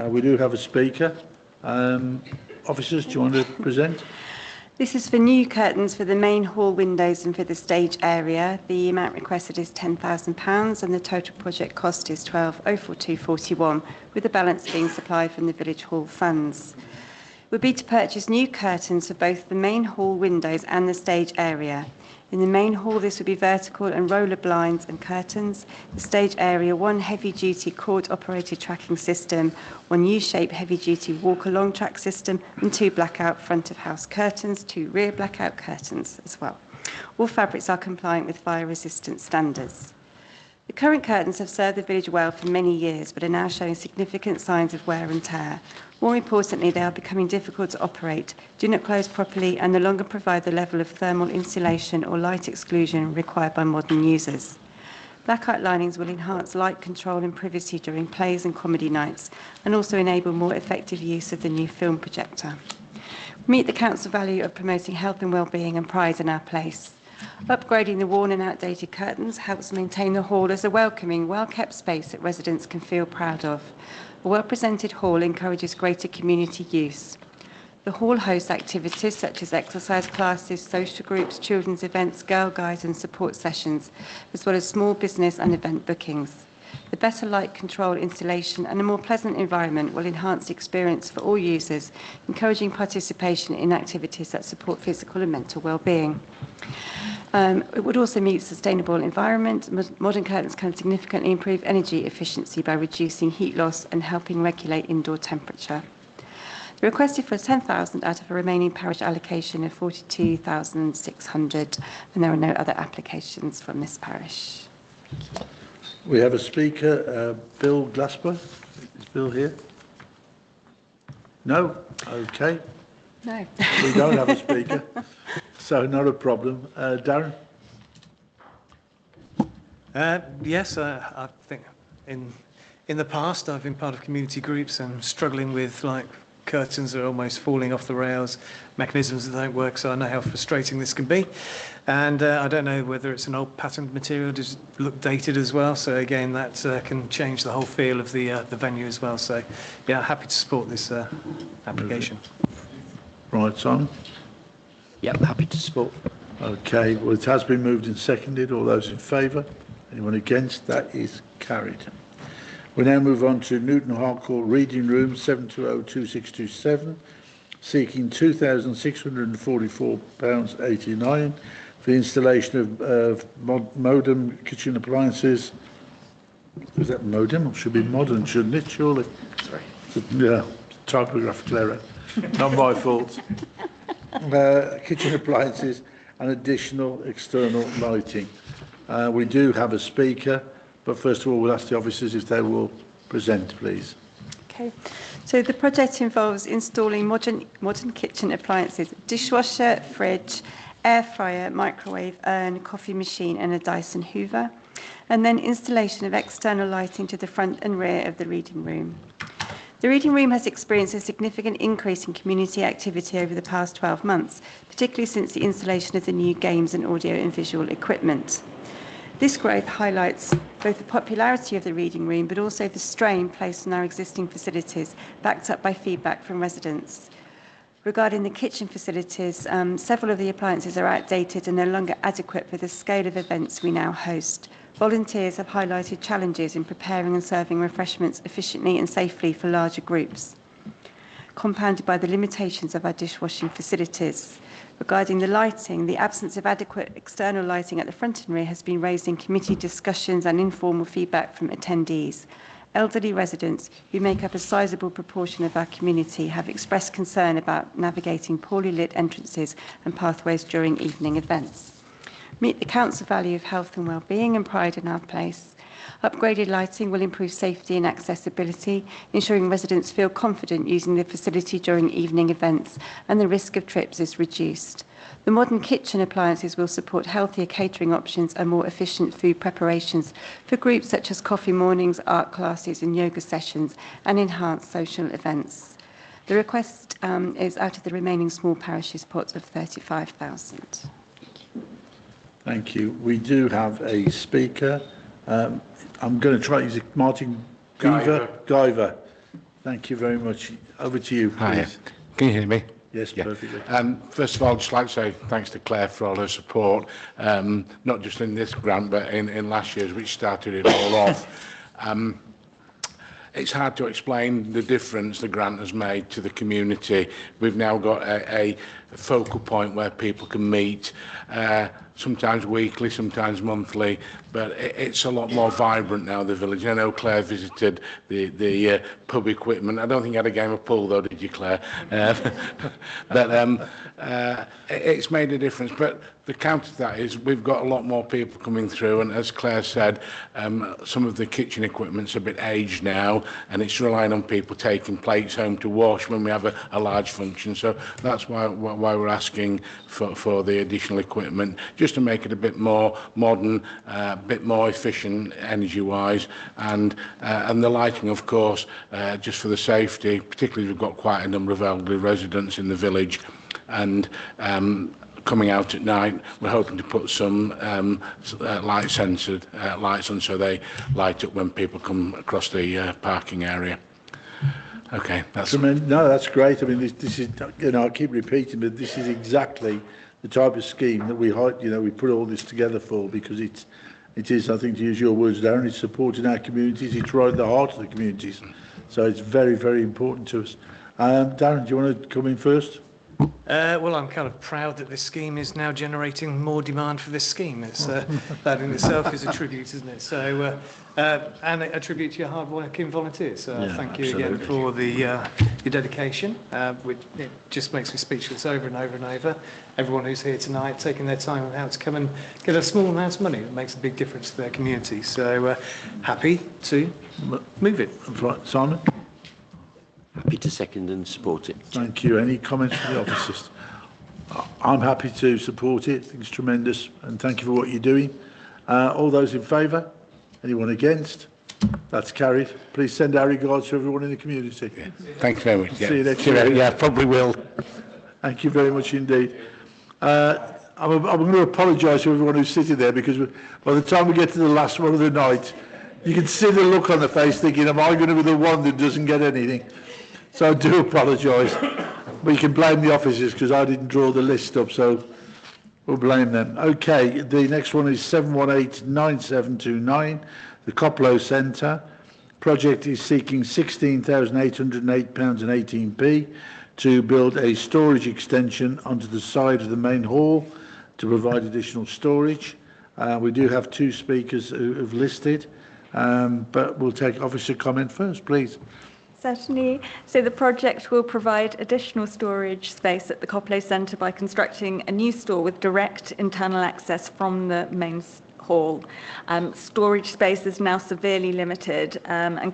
S1: We do have a speaker. Officers, do you want to present?
S10: This is for new curtains for the main hall windows and for the stage area. The amount requested is £10,000 and the total project cost is £12,042.41, with the balance being supplied from the village hall funds. Would be to purchase new curtains for both the main hall windows and the stage area. In the main hall, this would be vertical and roller blinds and curtains. The stage area, 1 heavy-duty cord-operated tracking system, 1 U-shaped heavy-duty walk-along track system, and 2 blackout front-of-house curtains, 2 rear blackout curtains as well. All fabrics are compliant with fire-resistant standards. The current curtains have served the village well for many years, but are now showing significant signs of wear and tear. More importantly, they are becoming difficult to operate, do not close properly, and no longer provide the level of thermal insulation or light exclusion required by modern users. Blackout linings will enhance light control and privacy during plays and comedy nights, and also enable more effective use of the new film projector. Meet the council value of promoting health and well-being and pride in our place. Upgrading the worn and outdated curtains helps maintain the hall as a welcoming, well-kept space that residents can feel proud of. A well-presented hall encourages greater community use. The hall hosts activities such as exercise classes, social groups, children's events, girl guides and support sessions, as well as small business and event bookings. The better light control installation and a more pleasant environment will enhance the experience for all users, encouraging participation in activities that support physical and mental well-being. It would also meet sustainable environment. Modern curtains can significantly improve energy efficiency by reducing heat loss and helping regulate indoor temperature. The request is for 10,000 out of a remaining parish allocation of 42,600, and there are no other applications from this parish.
S1: We have a speaker, Bill Glasper. Is Bill here? No? Okay.
S10: No.
S1: We don't have a speaker, so not a problem. Darren?
S2: Yes, I think in the past I've been part of community groups and struggling with curtains are almost falling off the rails, mechanisms that don't work, so I know how frustrating this can be. And I don't know whether it's an old patterned material, does it look dated as well? So again, that can change the whole feel of the venue as well. So yeah, happy to support this application.
S1: Right, Simon?
S3: Yep, happy to support.
S1: Okay, well, it has been moved and seconded. All those in favour? Anyone against? That is carried. We now move on to Newton Harcourt Reading Room 7202627, seeking £2,644.89 for the installation of modern kitchen appliances. Is that modem? It should be modern, shouldn't it? Surely.
S3: Sorry.
S1: Yeah, typographical error. Not my fault. Kitchen appliances and additional external lighting. We do have a speaker, but first of all, we'll ask the officers if they will present, please.
S10: Okay, so the project involves installing modern kitchen appliances, dishwasher, fridge, air fryer, microwave, urn, coffee machine and a Dyson Hoover, and then installation of external lighting to the front and rear of the reading room. The reading room has experienced a significant increase in community activity over the past 12 months, particularly since the installation of the new games and audio and visual equipment. This growth highlights both the popularity of the reading room but also the strain placed on our existing facilities, backed up by feedback from residents. Regarding the kitchen facilities, several of the appliances are outdated and no longer adequate for the scale of events we now host. Volunteers have highlighted challenges in preparing and serving refreshments efficiently and safely for larger groups, compounded by the limitations of our dishwashing facilities. Regarding the lighting, the absence of adequate external lighting at the front and rear has been raised in committee discussions and informal feedback from attendees. Elderly residents, who make up a sizable proportion of our community, have expressed concern about navigating poorly lit entrances and pathways during evening events. Meet the council value of health and well-being and pride in our place. Upgraded lighting will improve safety and accessibility, ensuring residents feel confident using the facility during evening events, and the risk of trips is reduced. The modern kitchen appliances will support healthier catering options and more efficient food preparations for groups such as coffee mornings, art classes and yoga sessions, and enhanced social events. The request is out of the remaining small parishes pot of 35,000.
S1: Thank you. We do have a speaker. I'm going to try, is it Martin Guyver? Thank you very much. Over to you, please.
S5: Hi. Can you hear me?
S1: Yes,
S5: Yeah.
S1: perfectly.
S5: First of all, I'd just like to say thanks to Claire for all her support, not just in this grant, but in last year's, which started it all off. It's hard to explain the difference the grant has made to the community. We've now got a focal point where people can meet, sometimes weekly, sometimes monthly, but it's a lot more vibrant now, the village. I know Claire visited the pub equipment. I don't think you had a game of pool though, did you, Claire? But it's made a difference. But the counter to that is we've got a lot more people coming through, and as Claire said, some of the kitchen equipment's a bit aged now, and it's relying on people taking plates home to wash when we have a large function. So that's why we're asking for the additional equipment, just to make it a bit more modern, a bit more efficient energy-wise, and the lighting, of course, just for the safety. Particularly, we've got quite a number of elderly residents in the village, and coming out at night, we're hoping to put some light-sensored lights on so they light up when people come across the parking area. Okay, that's...
S1: No, that's great. I mean, this is, you know, I keep repeating, but this is exactly the type of scheme that we put all this together for, because it is, I think, to use your words, Darren, it's supporting our communities, it's right at the heart of the communities. So it's very, very important to us. Darren, do you want to come in first?
S2: Well, I'm kind of proud that this scheme is now generating more demand for this scheme. It's, that in itself is a tribute, isn't it? So, and a tribute to your hard-working volunteers. So thank you again for your dedication. It just makes me speechless over and over and over. Everyone who's here tonight taking their time and out to come and get a small amount of money that makes a big difference to their community. So happy to move it.
S1: Right, Simon?
S3: Happy to second and support it.
S1: Thank you. Any comments from the officers? I'm happy to support it. I think it's tremendous, and thank you for what you're doing. All those in favour? Anyone against? That's carried. Please send our regards to everyone in the community.
S5: Yeah. Thank you very much.
S1: See you next year.
S19: Yeah, probably will.
S1: Thank you very much indeed. I'm going to apologise to everyone who's sitting there, because by the time we get to the last one of the night, you can see the look on the face thinking, am I going to be the one that doesn't get anything? So I do apologise, but you can blame the officers because I didn't draw the list up, so we'll blame them. Okay, the next one is 7189729, the Coplow Centre. Project is seeking £16,808.18 to build a storage extension onto the side of the main hall to provide additional storage. We do have two speakers who have listed, but we'll take officer comment first, please.
S9: Certainly. So the project will provide additional storage space at the Coplow Centre by constructing a new store with direct internal access from the main hall. Storage space is now severely limited, and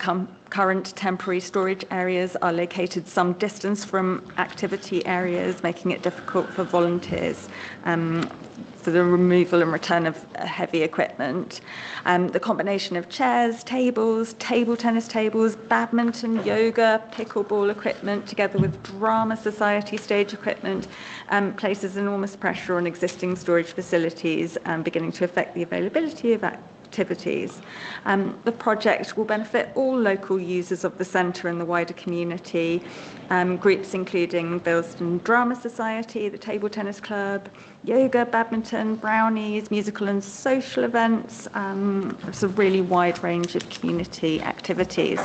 S9: current temporary storage areas are located some distance from activity areas, making it difficult for volunteers for the removal and return of heavy equipment. The combination of chairs, tables, table tennis tables, badminton, yoga, pickleball equipment, together with drama society stage equipment, places enormous pressure on existing storage facilities, beginning to affect the availability of activities. The project will benefit all local users of the centre and the wider community, groups including Bilston Drama Society, the Table Tennis Club, yoga, badminton, brownies, musical and social events. It's a really wide range of community activities.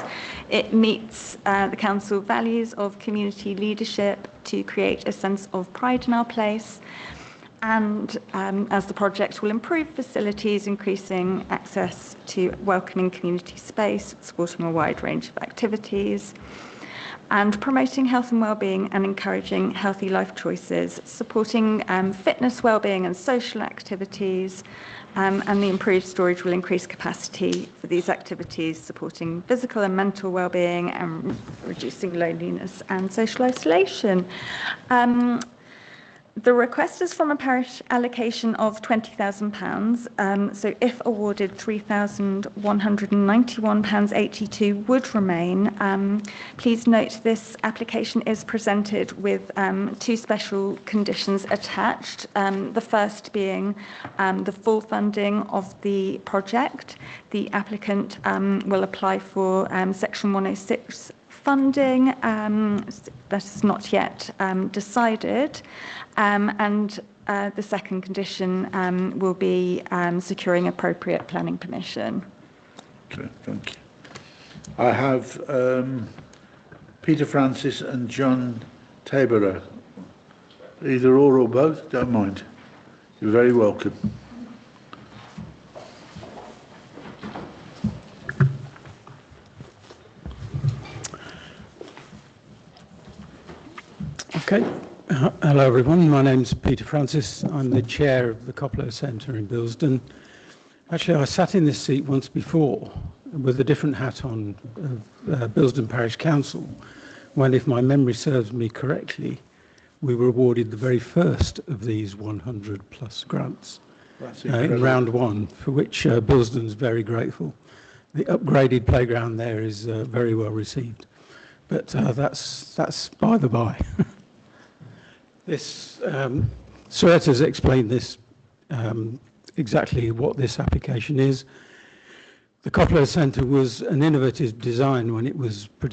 S9: It meets the council values of community leadership to create a sense of pride in our place. And as the project will improve facilities, increasing access to welcoming community space, supporting a wide range of activities, and promoting health and well-being and encouraging healthy life choices, supporting fitness, well-being and social activities, and the improved storage will increase capacity for these activities, supporting physical and mental well-being and reducing loneliness and social isolation. The request is from a parish allocation of £20,000. So if awarded, £3,191.82 would remain. Please note this application is presented with two special conditions attached. The first being the full funding of the project. The applicant will apply for Section 106 funding. That is not yet decided. And the second condition will be securing appropriate planning permission.
S1: Okay, thank you. I have Peter Francis and John Taberer. Either or both, don't mind. You're very welcome.
S4: Okay. Hello everyone, my name's Peter Francis. I'm the chair of the Coplow Centre in Bilston. Actually, I sat in this seat once before with a different hat on of Bilston Parish Council, when, if my memory serves me correctly, we were awarded the very first of these 100 plus grants in round one, for which Bilston's very grateful. The upgraded playground there is very well received, but that's by the by. This Suret has explained this exactly what this application is. The Coplow Centre was an innovative design when it was produced.